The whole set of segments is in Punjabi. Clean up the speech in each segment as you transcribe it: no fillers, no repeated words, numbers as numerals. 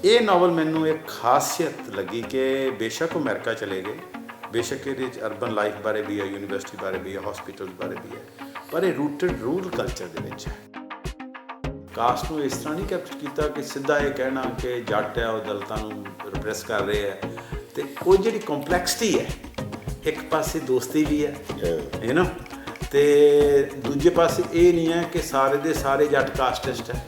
ये नावल मैनू एक खासियत लगी कि बेशक वो अमेरिका चले गए, बेशक ये अर्बन लाइफ बारे भी है, यूनिवर्सिटी बारे भी है, हॉस्पिटल बारे भी है, पर ये रूटड रूरल कल्चर दे विच है। कास्ट ਨੂੰ इस तरह नहीं कैप्चर किया कि सीधा ये कहना कि जट है और दलितां नूं रिप्रेस कर रहे हैं, तो वो जी कॉम्पलैक्सिटी है, एक पासे दोस्ती भी है ना, तो दूजे पासे ये नहीं है कि सारे दे सारे जट कास्टिस्ट है।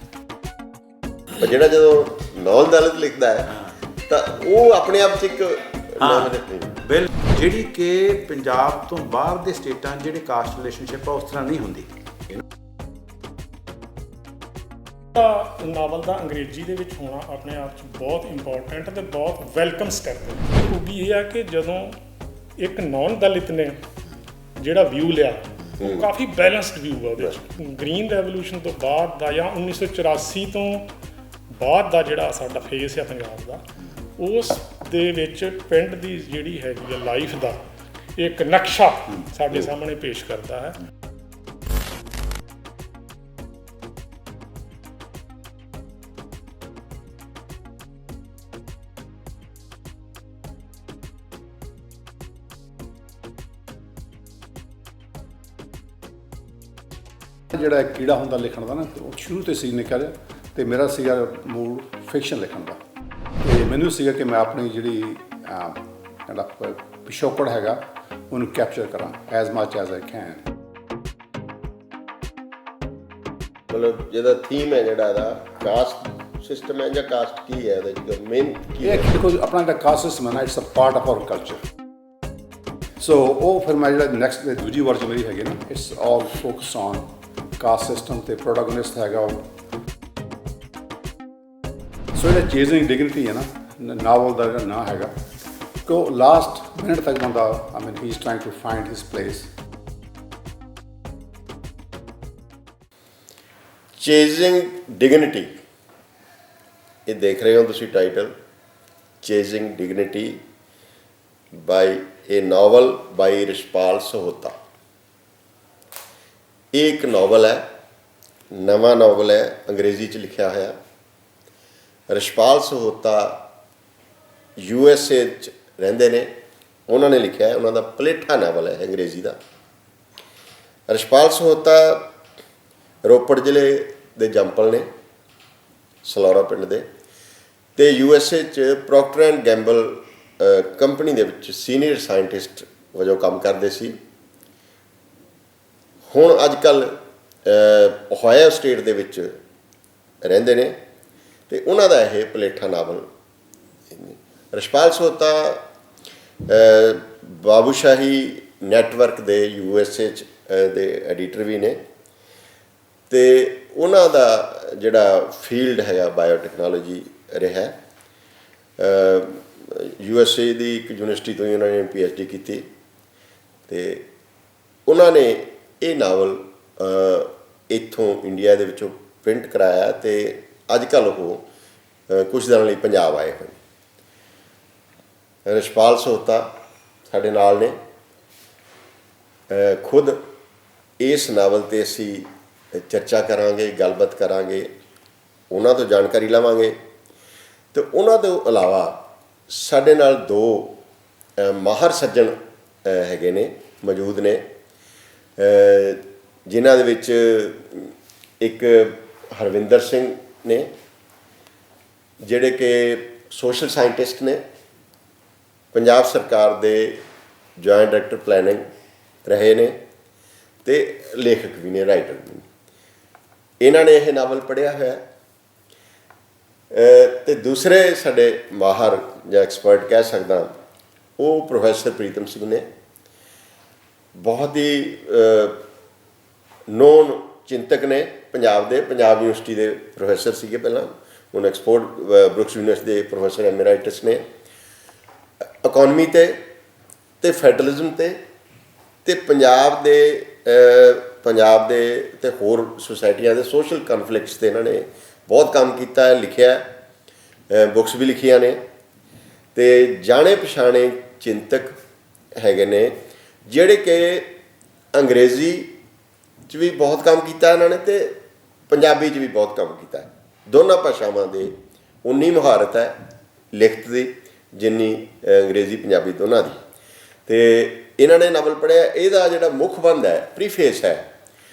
पर ਜਿਹੜਾ ਜਦੋਂ ਨੌਨ ਦਲਿਤ ਲਿਖਦਾ ਹੈ ਤਾਂ ਉਹ ਆਪਣੇ ਆਪ 'ਚ ਇੱਕ ਬਿਲ ਜਿਹੜੀ ਕਿ ਪੰਜਾਬ ਤੋਂ ਬਾਹਰ ਦੇ ਸਟੇਟਾਂ ਜਿਹੜੇ ਕਾਸਟ ਰਿਲੇਸ਼ਨਸ਼ਿਪ ਆ ਉਸ ਤਰ੍ਹਾਂ ਨਹੀਂ ਹੁੰਦੀ। ਨਾਵਲ ਦਾ ਅੰਗਰੇਜ਼ੀ ਦੇ ਵਿੱਚ ਹੋਣਾ ਆਪਣੇ ਆਪ 'ਚ ਬਹੁਤ ਇੰਪੋਰਟੈਂਟ ਅਤੇ ਬਹੁਤ ਵੈਲਕਮ ਸਟੈਪ ਹੈ। ਖੂਬੀ ਇਹ ਆ ਕਿ ਜਦੋਂ ਇੱਕ ਨੌਨ ਦਲਿਤ ਨੇ ਜਿਹੜਾ ਵਿਊ ਲਿਆ ਉਹ ਕਾਫੀ ਬੈਲੈਂਸਡ ਵਿਊ ਆ ਉਹਦੇ 'ਚ। ਗ੍ਰੀਨ ਰੈਵੋਲੂਸ਼ਨ ਤੋਂ ਬਾਅਦ ਦਾ ਜਾਂ 1984 ਤੋਂ ਬਾਅਦ ਦਾ ਜਿਹੜਾ ਸਾਡਾ ਫੇਸ ਹੈ ਪੰਜਾਬ ਦਾ, ਉਸ ਦੇ ਵਿੱਚ ਪਿੰਡ ਦੀ ਜਿਹੜੀ ਹੈਗੀ ਆ ਲਾਈਫ ਦਾ ਇੱਕ ਨਕਸ਼ਾ ਸਾਡੇ ਸਾਹਮਣੇ ਪੇਸ਼ ਕਰਦਾ ਹੈ। ਜਿਹੜਾ ਕੀੜਾ ਹੁੰਦਾ ਲਿਖਣ ਦਾ ਨਾ, ਉਹ ਸ਼ੁਰੂ ਤੋਂ ਸੀ ਨਿਕਲਿਆ ਅਤੇ ਮੇਰਾ ਸੀਗਾ ਮੂਡ ਫਿਕਸ਼ਨ ਲਿਖਣ ਦਾ। ਅਤੇ ਮੈਨੂੰ ਸੀਗਾ ਕਿ ਮੈਂ ਆਪਣੀ ਜਿਹੜੀ ਜਿਹੜਾ ਪਿਛੋਕੜ ਹੈਗਾ ਉਹਨੂੰ ਕੈਪਚਰ ਕਰਾਂ as much as I can. ਮਤਲਬ ਜਿਹਦਾ ਥੀਮ ਹੈ ਜਿਹੜਾ ਇਹਦਾ ਕਾਸਟ ਸਿਸਟਮ ਹੈ ਜਾਂ ਕਾਸਟ ਕੀ ਹੈ ਇਹਦੇ 'ਚ ਮੇਨ ਕੀ ਹੈ? ਦੇਖੋ ਆਪਣਾ ਜਿਹੜਾ ਕਾਸਟ ਸਿਸਟਮ ਹੈ ਨਾ, it's a part of our culture. So ਉਹ ਫਿਰ ਮੈਂ ਜਿਹੜਾ ਨੈਕਸਟ ਦੂਜੀ ਵਰਜਨ ਮੇਰੀ ਹੈਗੀ ਨਾ, it's all focus on caste system ਅਤੇ ਪ੍ਰੋਟੈਗਨਿਸਟ ਹੈਗਾ ਉਹ। ਸੋ ਜਿਹੜਾ ਚੇਜ਼ਿੰਗ ਡਿਗਨਿਟੀ ਹੈ ਨਾ ਨਾਵਲ ਦਾ ਜਿਹੜਾ ਨਾਂ ਹੈਗਾ, ਕਿ ਉਹ ਲਾਸਟ ਮਿੰਟ ਤੱਕ ਬੰਦਾ I mean he is trying to find his place. Chasing dignity, ਇਹ ਦੇਖ ਰਹੇ ਹੋ ਤੁਸੀਂ title, chasing dignity by a novel by Rishpal Sahota. ਇਹ ਇੱਕ ਨਾਵਲ ਹੈ, ਨਵਾਂ ਨਾਵਲ ਹੈ, ਅੰਗਰੇਜ਼ੀ 'ਚ ਲਿਖਿਆ ਹੋਇਆ। ਰਿਸ਼ਪਾਲ ਸਹੋਤਾ USA 'ਚ ਰਹਿੰਦੇ ਨੇ, ਉਹਨਾਂ ਨੇ ਲਿਖਿਆ ਹੈ, ਉਹਨਾਂ ਦਾ ਪਲੇਠਾ ਨਾਵਲ ਹੈ ਅੰਗਰੇਜ਼ੀ ਦਾ। ਰਿਸ਼ਪਾਲ ਸਹੋਤਾ ਰੋਪੜ ਜ਼ਿਲ੍ਹੇ ਦੇ ਜੰਪਲ ਨੇ, ਸਲੌਰਾ ਪਿੰਡ ਦੇ, ਅਤੇ USA 'ਚ ਪ੍ਰੋਕਟਰ ਐਂਡ ਗੈਂਬਲ ਕੰਪਨੀ ਦੇ ਵਿੱਚ ਸੀਨੀਅਰ ਸਾਇੰਟਿਸਟ ਵਜੋਂ ਕੰਮ ਕਰਦੇ ਸੀ। ਹੁਣ ਅੱਜ ਕੱਲ੍ਹ ਓਹਾਇਓ ਸਟੇਟ ਦੇ ਵਿੱਚ ਰਹਿੰਦੇ ਨੇ, ਅਤੇ ਉਹਨਾਂ ਦਾ ਇਹ ਪਲੇਠਾ ਨਾਵਲ। ਰਿਸ਼ਪਾਲ ਸਹੋਤਾ ਬਾਬੂਸ਼ਾਹੀ ਨੈਟਵਰਕ ਦੇ USA 'ਚ ਦੇ ਐਡੀਟਰ ਵੀ ਨੇ, ਅਤੇ ਉਹਨਾਂ ਦਾ ਜਿਹੜਾ ਫੀਲਡ ਹੈਗਾ ਬਾਇਓਟੈਕਨੋਲੋਜੀ ਰਿਹਾ। USA ਦੀ ਇੱਕ ਯੂਨੀਵਰਸਿਟੀ ਤੋਂ ਹੀ ਉਹਨਾਂ ਨੇ PhD ਕੀਤੀ, ਅਤੇ ਉਹਨਾਂ ਨੇ ਇਹ ਨਾਵਲ ਇੱਥੋਂ ਇੰਡੀਆ ਦੇ ਵਿੱਚੋਂ ਪ੍ਰਿੰਟ ਕਰਾਇਆ, ਅਤੇ ਅੱਜ ਕੱਲ੍ਹ ਉਹ ਕੁਛ ਦਿਨਾਂ ਲਈ ਪੰਜਾਬ ਆਏ ਹੋਏ। ਰਿਸ਼ਪਾਲ ਸਹੋਤਾ ਸਾਡੇ ਨਾਲ ਨੇ। ਖੁਦ ਇਸ ਨਾਵਲ 'ਤੇ ਅਸੀਂ ਚਰਚਾ ਕਰਾਂਗੇ, ਗੱਲਬਾਤ ਕਰਾਂਗੇ, ਉਹਨਾਂ ਤੋਂ ਜਾਣਕਾਰੀ ਲਵਾਂਗੇ, ਅਤੇ ਉਹਨਾਂ ਤੋਂ ਇਲਾਵਾ ਸਾਡੇ ਨਾਲ ਦੋ ਮਾਹਰ ਸੱਜਣ ਹੈਗੇ ਨੇ, ਮੌਜੂਦ ਨੇ, ਜਿਨ੍ਹਾਂ ਦੇ ਵਿੱਚ ਇੱਕ ਹਰਵਿੰਦਰ ਸਿੰਘ ਨੇ, ਜਿਹੜੇ ਕਿ ਸੋਸ਼ਲ ਸਾਇੰਟਿਸਟ ਨੇ, ਪੰਜਾਬ ਸਰਕਾਰ ਦੇ ਜੁਆਇੰਟ ਡਾਇਰੈਕਟਰ ਪਲੈਨਿੰਗ ਰਹੇ ਨੇ, ਅਤੇ ਲੇਖਕ ਵੀ ਨੇ, ਰਾਈਟਰ ਵੀ ਨੇ। ਇਹਨਾਂ ਨੇ ਇਹ ਨਾਵਲ ਪੜ੍ਹਿਆ ਹੋਇਆ। ਅਤੇ ਦੂਸਰੇ ਸਾਡੇ ਮਾਹਰ ਜਾਂ ਐਕਸਪਰਟ ਕਹਿ ਸਕਦਾ, ਉਹ ਪ੍ਰੋਫੈਸਰ ਪ੍ਰੀਤਮ ਸਿੰਘ ਨੇ। ਬਹੁਤ ਹੀ ਨੋਨ ਚਿੰਤਕ ਨੇ ਪੰਜਾਬ ਦੇ, ਪੰਜਾਬ ਯੂਨੀਵਰਸਿਟੀ ਦੇ ਪ੍ਰੋਫੈਸਰ ਸੀਗੇ ਪਹਿਲਾਂ, ਹੁਣ ਐਕਸਪੋਰਟ ਬਰੁਕਸ ਯੂਨੀਵਰਸਿਟੀ ਦੇ ਪ੍ਰੋਫੈਸਰ ਐਮੇਰਾਈਟਸ ਨੇ। ਇਕੋਨਮੀ 'ਤੇ ਫੈਡਰਲਿਜ਼ਮ 'ਤੇ ਪੰਜਾਬ ਦੇ ਅਤੇ ਹੋਰ ਸੁਸਾਇਟੀਆਂ ਦੇ ਸੋਸ਼ਲ ਕਨਫਲਿਕਟਸ 'ਤੇ ਇਹਨਾਂ ਨੇ ਬਹੁਤ ਕੰਮ ਕੀਤਾ ਹੈ, ਲਿਖਿਆ, ਬੁੱਕਸ ਵੀ ਲਿਖੀਆਂ ਨੇ, ਅਤੇ ਜਾਣੇ ਪਛਾਣੇ ਚਿੰਤਕ ਹੈਗੇ ਨੇ, ਜਿਹੜੇ ਕਿ ਅੰਗਰੇਜ਼ੀ 'ਚ ਵੀ ਬਹੁਤ ਕੰਮ ਕੀਤਾ ਇਹਨਾਂ ਨੇ, ਅਤੇ ਪੰਜਾਬੀ 'ਚ ਵੀ ਬਹੁਤ ਕੰਮ ਕੀਤਾ। ਦੋਨਾਂ ਭਾਸ਼ਾਵਾਂ ਦੇ ਉਨੀ ਮੁਹਾਰਤ ਹੈ ਲਿਖਤ ਦੀ ਜਿੰਨੀ ਅੰਗਰੇਜ਼ੀ ਪੰਜਾਬੀ ਦੋਨਾਂ ਦੀ। ਤੇ ਇਹਨਾਂ ਨੇ ਨਾਵਲ ਪੜ੍ਹਿਆ, ਇਹਦਾ ਜਿਹੜਾ ਮੁੱਖ ਬੰਦ ਹੈ, ਪ੍ਰੀਫੇਸ ਹੈ,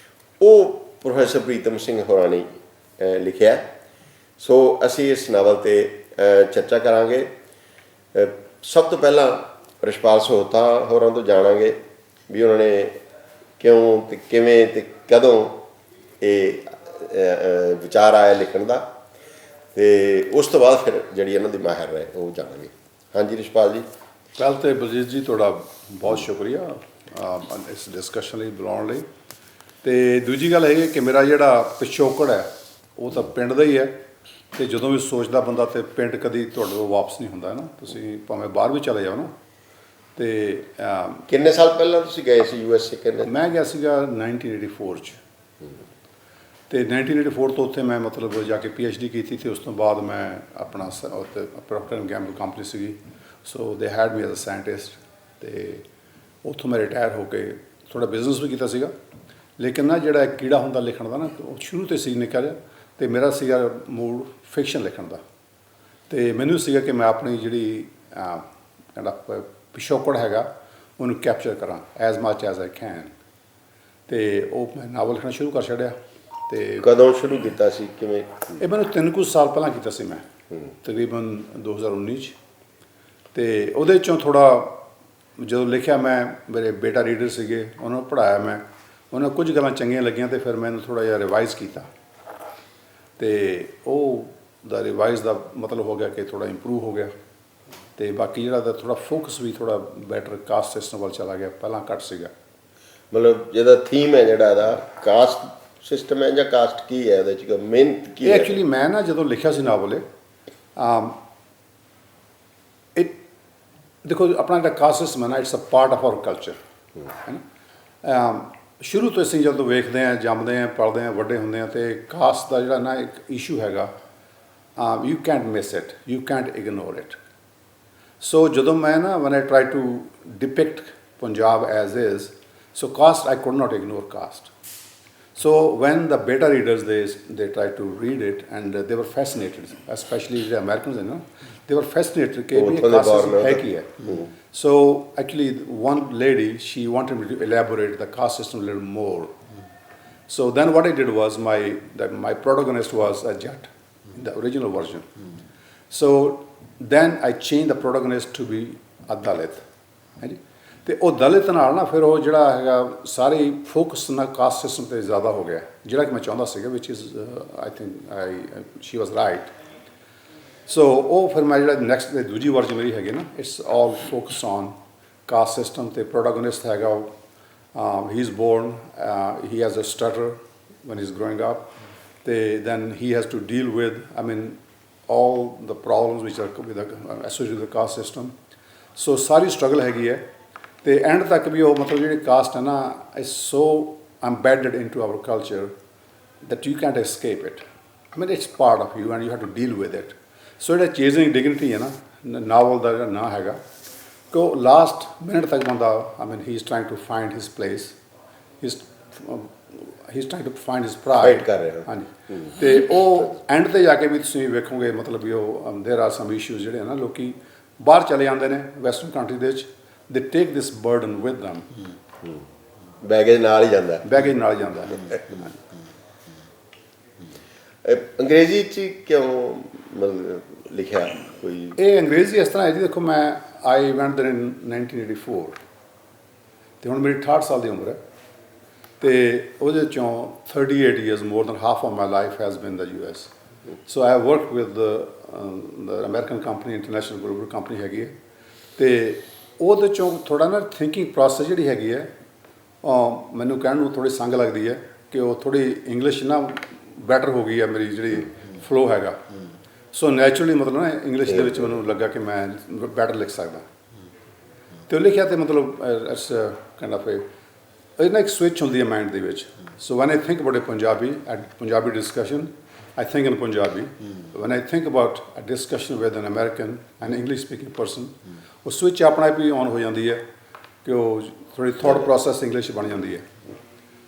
ਉਹ ਪ੍ਰੋਫੈਸਰ ਪ੍ਰੀਤਮ ਸਿੰਘ ਹੋਰਾਂ ਨੇ ਲਿਖਿਆ। ਸੋ ਅਸੀਂ ਇਸ ਨਾਵਲ 'ਤੇ ਚਰਚਾ ਕਰਾਂਗੇ। ਸਭ ਤੋਂ ਪਹਿਲਾਂ ਰਿਸ਼ਪਾਲ ਸਹੋਤਾ ਹੋਰਾਂ ਤੋਂ ਜਾਣਾਂਗੇ ਵੀ ਉਹਨਾਂ ਨੇ ਕਿਉਂ ਅਤੇ ਕਿਵੇਂ ਅਤੇ ਕਦੋਂ ਇਹ ਵਿਚਾਰ ਆਇਆ ਲਿਖਣ ਦਾ, ਅਤੇ ਉਸ ਤੋਂ ਬਾਅਦ ਫਿਰ ਜਿਹੜੀ ਇਹਨਾਂ ਦੀ ਮਾਹਿਰ ਹੈ ਉਹ ਜਾਣਾਂਗੇ। ਹਾਂਜੀ ਰਿਸ਼ਪਾਲ ਜੀ। ਪਹਿਲ ਤਾਂ ਬਲਜੀਤ ਜੀ ਤੁਹਾਡਾ ਬਹੁਤ ਸ਼ੁਕਰੀਆ ਇਸ ਡਿਸਕਸ਼ਨ ਲਈ ਬੁਲਾਉਣ ਲਈ। ਅਤੇ ਦੂਜੀ ਗੱਲ ਇਹ ਹੈ ਕਿ ਮੇਰਾ ਜਿਹੜਾ ਪਿਛੋਕੜ ਹੈ ਉਹ ਤਾਂ ਪਿੰਡ ਦਾ ਹੀ ਹੈ, ਅਤੇ ਜਦੋਂ ਵੀ ਸੋਚਦਾ ਬੰਦਾ ਤਾਂ ਪਿੰਡ ਕਦੀ ਤੁਹਾਡੇ ਕੋਲ ਵਾਪਸ ਨਹੀਂ ਹੁੰਦਾ ਹੈ ਨਾ। ਤੁਸੀਂ ਭਾਵੇਂ ਬਾਹਰ ਵੀ ਚਲੇ ਜਾਓ ਨਾ। ਅਤੇ ਕਿੰਨੇ ਸਾਲ ਪਹਿਲਾਂ ਤੁਸੀਂ ਗਏ ਸੀ USA? ਕਿੰਨੇ? ਮੈਂ ਗਿਆ ਸੀਗਾ 1984 'ਚ, ਅਤੇ 1984 ਤੋਂ ਉੱਥੇ ਮੈਂ ਮਤਲਬ ਜਾ ਕੇ PhD ਕੀਤੀ ਅਤੇ ਉਸ ਤੋਂ ਬਾਅਦ ਮੈਂ ਆਪਣਾ ਉੱਥੇ ਪ੍ਰੋਕਟਰ ਐਂਡ ਗੈਂਬਲ ਕੰਪਨੀ ਸੀਗੀ, so they had me as a scientist. ਅਤੇ ਉੱਥੋਂ ਮੈਂ ਰਿਟਾਇਰ ਹੋ ਕੇ ਥੋੜ੍ਹਾ ਬਿਜ਼ਨਸ ਵੀ ਕੀਤਾ ਸੀਗਾ, ਲੇਕਿਨ ਨਾ ਜਿਹੜਾ ਇੱਕ ਕੀੜਾ ਹੁੰਦਾ ਲਿਖਣ ਦਾ ਨਾ, ਉਹ ਸ਼ੁਰੂ ਤੋਂ ਸੀ ਨਿਕਲ ਰਿਹਾ। ਅਤੇ ਮੇਰਾ ਸੀਗਾ ਮੂਡ ਫਿਕਸ਼ਨ ਲਿਖਣ ਦਾ, ਅਤੇ ਮੈਨੂੰ ਸੀਗਾ ਕਿ ਮੈਂ ਆਪਣੀ ਜਿਹੜੀ ਜਿਹੜਾ ਪਿਛੋਕੜ ਹੈਗਾ ਉਹਨੂੰ ਕੈਪਚਰ ਕਰਾਂ as much as I can. ਅਤੇ ਉਹ ਮੈਂ ਨਾਵਲ ਲਿਖਣਾ ਸ਼ੁਰੂ ਕਰ ਛੱਡਿਆ। ਅਤੇ ਕਦੋਂ ਸ਼ੁਰੂ ਕੀਤਾ ਸੀ, ਕਿਵੇਂ? ਇਹ ਮੈਨੂੰ 3 ਕੁ ਸਾਲ ਪਹਿਲਾਂ ਕੀਤਾ ਸੀ ਮੈਂ, ਤਕਰੀਬਨ 2019 'ਚ। ਅਤੇ ਉਹਦੇ 'ਚੋਂ ਥੋੜ੍ਹਾ ਜਦੋਂ ਲਿਖਿਆ, ਮੈਂ ਮੇਰੇ ਬੇਟਾ ਰੀਡਰ ਸੀਗੇ, ਉਹਨਾਂ ਨੂੰ ਪੜ੍ਹਾਇਆ ਮੈਂ, ਉਹਨਾਂ ਨੂੰ ਕੁਝ ਗੱਲਾਂ ਚੰਗੀਆਂ ਲੱਗੀਆਂ ਅਤੇ ਫਿਰ ਮੈਨੂੰ ਥੋੜ੍ਹਾ ਜਿਹਾ ਰਿਵਾਈਜ਼ ਕੀਤਾ। ਅਤੇ ਉਹ ਦਾ ਰਿਵਾਈਜ਼ ਦਾ ਮਤਲਬ ਹੋ ਗਿਆ ਕਿ ਥੋੜ੍ਹਾ ਇੰਪਰੂਵ ਹੋ ਗਿਆ। ਅਤੇ ਬਾਕੀ ਜਿਹੜਾ ਦਾ ਥੋੜ੍ਹਾ ਫੋਕਸ ਵੀ ਥੋੜ੍ਹਾ ਬੈਟਰ ਕਾਸਟ ਸਿਸਟਮ ਵੱਲ ਚਲਾ ਗਿਆ, ਪਹਿਲਾਂ ਘੱਟ ਸੀਗਾ। ਮਤਲਬ ਜਿਹਦਾ ਥੀਮ ਹੈ ਜਿਹੜਾ ਇਹਦਾ ਕਾਸਟ ਸਿਸਟਮ ਹੈ ਜਾਂ ਕਾਸਟ ਕੀ ਹੈ ਉਹਦੇ 'ਚ ਮੇਨ ਕੀ ਇਹ ਹੈ? ਐਕਚੁਅਲੀ ਮੈਂ ਨਾ ਜਦੋਂ ਲਿਖਿਆ ਸੀ ਨਾਵਲ ਇਹ ਦੇਖੋ ਆਪਣਾ ਜਿਹੜਾ ਕਾਸਟ ਸਿਸਟਮ ਹੈ ਨਾ, it's a part of our culture ਹੈ ਨਾ। ਸ਼ੁਰੂ ਤੋਂ ਅਸੀਂ ਜਦੋਂ ਵੇਖਦੇ ਹਾਂ, ਜੰਮਦੇ ਹਾਂ, ਪਲਦੇ ਹਾਂ, ਵੱਡੇ ਹੁੰਦੇ ਹਾਂ, ਅਤੇ ਕਾਸਟ ਦਾ ਜਿਹੜਾ ਨਾ ਇੱਕ ਇਸ਼ੂ ਹੈਗਾ, you can't miss it, you can't ignore it. So ਜਦੋਂ ਮੈਂ ਨਾ when I try to depict Punjab as is, so caste I could not ignore caste. So when the beta readers they tried to read it and they were fascinated, especially the Americans, you know, they were fascinated कि ये caste system है की है. So actually one lady, she wanted me to elaborate the caste system a little more. So then what I did was my protagonist was a Jat in the original version. So then I changed the protagonist to be a Dalit. ਹਾਂਜੀ। ਅਤੇ ਉਹ ਦਲਿਤ ਨਾਲ ਨਾ ਫਿਰ ਉਹ ਜਿਹੜਾ ਹੈਗਾ ਸਾਰੀ ਫੋਕਸ ਨਾ ਕਾਸਟ ਸਿਸਟਮ 'ਤੇ ਜ਼ਿਆਦਾ ਹੋ ਗਿਆ, ਜਿਹੜਾ ਕਿ ਮੈਂ ਚਾਹੁੰਦਾ ਸੀਗਾ, which is I think she was right. So ਉਹ ਫਿਰ ਮੈਂ ਜਿਹੜਾ ਨੈਕਸਟ ਦੂਜੀ ਵਰਜਨ ਮੇਰੀ ਹੈਗੀ ਨਾ, it's all focus on caste system. ਅਤੇ ਪ੍ਰੋਟਾਗੋਨਿਸਟ ਹੈਗਾ ਉਹ he is born, he has a stutter when he is growing up, ਅਤੇ then he has to deal with I mean all the problems which are with associated with caste system. So ਸਾਰੀ ਸਟਰਗਲ ਹੈਗੀ ਹੈ। ਅਤੇ ਐਂਡ ਤੱਕ ਵੀ ਉਹ ਮਤਲਬ ਜਿਹੜੀ ਕਾਸਟ ਹੈ ਨਾ, is so embedded into our culture that you can't escape it. I mean it's part of you and you have to deal with it. So ਜਿਹੜਾ ਚੇਜ਼ਿੰਗ ਡਿਗਨਿਟੀ ਹੈ ਨਾ, ਨਾਵਲ ਦਾ ਜਿਹੜਾ ਨਾਂ ਹੈਗਾ, ਕਿ ਉਹ ਲਾਸਟ ਮਿੰਟ ਤੱਕ ਬੰਦਾ I mean he is trying to find his place, he is trying to find his pride ਕਰ ਰਹੇ ਹੋ। ਹਾਂਜੀ। ਅਤੇ ਉਹ ਐਂਡ 'ਤੇ ਜਾ ਕੇ ਵੀ ਤੁਸੀਂ ਵੇਖੋਗੇ ਮਤਲਬ ਵੀ ਉਹ ਦੇਰ ਆਰ ਸਮ ਇਸ਼ੂਜ਼ ਜਿਹੜੇ ਨਾ, ਲੋਕੀ ਬਾਹਰ ਚਲੇ ਜਾਂਦੇ ਨੇ ਵੈਸਟਰਨ ਕੰਟਰੀ ਦੇ ਵਿੱਚ, they take this burden with them. Baggage ਨਾਲ ਹੀ ਜਾਂਦਾ, ਬੈਗੇਜ ਨਾਲ ਜਾਂਦਾ ਹੈ। ਅੰਗਰੇਜ਼ੀ 'ਚ ਕਿਉਂ ਮਤਲਬ ਲਿਖਿਆ ਕੋਈ? ਇਹ ਅੰਗਰੇਜ਼ੀ ਇਸ ਤਰ੍ਹਾਂ ਹੈ ਜੀ, ਦੇਖੋ ਮੈਂ ਆਈ ਵੈਂਟ ਦੇਅਰ ਇਨ 1984, ਅਤੇ ਹੁਣ ਮੇਰੀ 68 ਸਾਲ ਦੀ ਉਮਰ ਹੈ, ਅਤੇ ਉਹਦੇ 'ਚੋਂ 38 years, more than half of my life has been the US. So I have worked with the American company, international global company ਹੈਗੀ ਹੈ, ਅਤੇ ਉਹਦੇ 'ਚੋਂ ਥੋੜ੍ਹਾ ਨਾ ਥਿੰਕਿੰਗ ਪ੍ਰੋਸੈਸ ਜਿਹੜੀ ਹੈਗੀ ਹੈ, ਮੈਨੂੰ ਕਹਿਣ ਨੂੰ ਥੋੜ੍ਹੀ ਸੰਗ ਲੱਗਦੀ ਹੈ ਕਿ ਉਹ ਥੋੜ੍ਹੀ ਇੰਗਲਿਸ਼ ਨਾ ਬੈਟਰ ਹੋ ਗਈ ਹੈ ਮੇਰੀ ਜਿਹੜੀ ਫਲੋ ਹੈਗਾ। ਸੋ ਨੈਚੁਰਲੀ ਮਤਲਬ ਨਾ ਇੰਗਲਿਸ਼ ਦੇ ਵਿੱਚ ਮੈਨੂੰ ਲੱਗਾ ਕਿ ਮੈਂ ਬੈਟਰ ਲਿਖ ਸਕਦਾ, ਅਤੇ ਉਹ ਲਿਖਿਆ। ਅਤੇ ਮਤਲਬ ਇਟਸ ਕਾਈਂਡ ਆਫ ਇਹ ਨਾ ਇੱਕ ਸਵਿਚ ਹੁੰਦੀ ਹੈ ਮਾਈਂਡ ਦੇ ਵਿੱਚ। So when I think about Punjabi discussion, I think in Punjabi. When I think about a discussion with an American and English speaking person, ਉਹ ਸਵਿਚ ਆਪਣਾ ਆਪ ਹੀ ਔਨ ਹੋ ਜਾਂਦੀ ਹੈ ਕਿ ਉਹ ਥੋੜ੍ਹੀ ਥੋਟ ਪ੍ਰੋਸੈਸ ਇੰਗਲਿਸ਼ ਬਣ ਜਾਂਦੀ ਹੈ।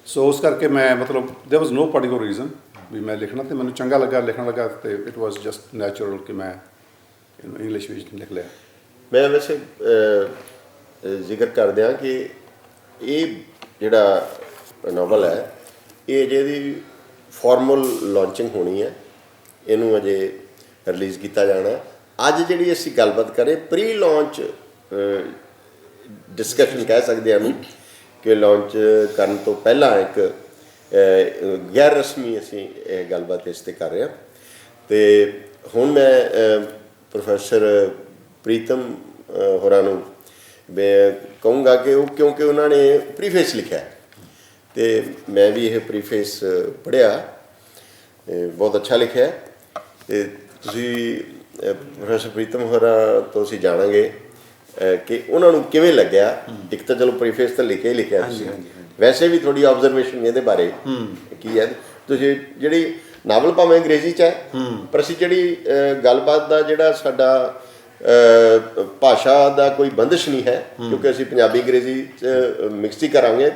ਸੋ ਉਸ ਕਰਕੇ ਮੈਂ ਮਤਲਬ there was no particular reason, ਵੀ ਮੈਂ ਲਿਖਣਾ, ਤੇ ਮੈਨੂੰ ਚੰਗਾ ਲੱਗਾ, ਲਿਖਣ ਲੱਗਾ, ਤੇ ਇਟ ਵਾਸ ਜਸਟ ਨੈਚੁਰਲ ਕਿ ਮੈਂ ਇੰਗਲਿਸ਼ ਵਿੱਚ ਲਿਖ ਲਿਆ। ਮੈਂ ਵੈਸੇ ਜ਼ਿਕਰ ਕਰਦਿਆਂ ਕਿ ਇਹ ਜਿਹੜਾ ਨਾਵਲ ਹੈ ਇਹ ਜਿਹਦੀ ਫਾਰਮਲ ਲਾਂਚਿੰਗ ਹੋਣੀ ਹੈ, ਇਹਨੂੰ ਅਜੇ ਰਿਲੀਜ਼ ਕੀਤਾ ਜਾਣਾ। ਅੱਜ ਜਿਹੜੀ ਅਸੀਂ ਗੱਲਬਾਤ ਕਰੇ ਪ੍ਰੀ ਲਾਂਚ ਡਿਸਕਸ਼ਨ ਕਹਿ ਸਕਦੇ ਹਾਂ ਇਹਨੂੰ, ਕਿ ਲਾਂਚ ਕਰਨ ਤੋਂ ਪਹਿਲਾਂ ਇੱਕ ਗੈਰ ਰਸਮੀ ਅਸੀਂ ਇਹ ਗੱਲਬਾਤ ਇਸ 'ਤੇ ਕਰ ਰਹੇ ਹਾਂ। ਅਤੇ ਹੁਣ ਮੈਂ ਪ੍ਰੋਫੈਸਰ ਪ੍ਰੀਤਮ ਹੋਰਾਂ ਨੂੰ ਮੈਂ ਕਹੂੰਗਾ ਕਿ ਉਹ, ਕਿਉਂਕਿ ਉਹਨਾਂ ਨੇ ਪ੍ਰੀਫੇਸ ਲਿਖਿਆ ਅਤੇ ਮੈਂ ਵੀ ਇਹ ਪ੍ਰੀਫੇਸ ਪੜ੍ਹਿਆ, ਬਹੁਤ ਅੱਛਾ ਲਿਖਿਆ। ਅਤੇ ਤੁਸੀਂ ਪ੍ਰੋਫੈਸਰ ਪ੍ਰੀਤਮ ਹੋਰਾਂ ਤੋਂ ਅਸੀਂ ਜਾਣਾਂਗੇ ਕਿ ਉਹਨਾਂ ਨੂੰ ਕਿਵੇਂ ਲੱਗਿਆ। ਇੱਕ ਤਾਂ ਚਲੋ ਪ੍ਰੀਫੇਸ ਤਾਂ ਲਿਖਿਆ ਹੀ ਲਿਖਿਆ ਤੁਸੀਂ, ਵੈਸੇ ਵੀ ਥੋੜੀ ਆਬਜ਼ਰਵੇਸ਼ਨ ਇਹਦੇ ਬਾਰੇ ਕੀ ਹੈ। ਤੁਸੀਂ ਜਿਹੜੀ ਨਾਵਲ ਭਾਵੇਂ ਅੰਗਰੇਜ਼ੀ 'ਚ ਹੈ, ਪਰ ਅਸੀਂ ਜਿਹੜੀ ਗੱਲਬਾਤ ਦਾ ਜਿਹੜਾ ਸਾਡਾ ਭਾਸ਼ਾ ਦਾ ਕੋਈ ਬੰਦਿਸ਼ ਨਹੀਂ ਹੈ, ਕਿਉਂਕਿ ਅਸੀਂ ਪੰਜਾਬੀ ਅੰਗਰੇਜ਼ੀ 'ਚ ਮਿਕਸ ਹੀ ਕਰਾਂਗੇ,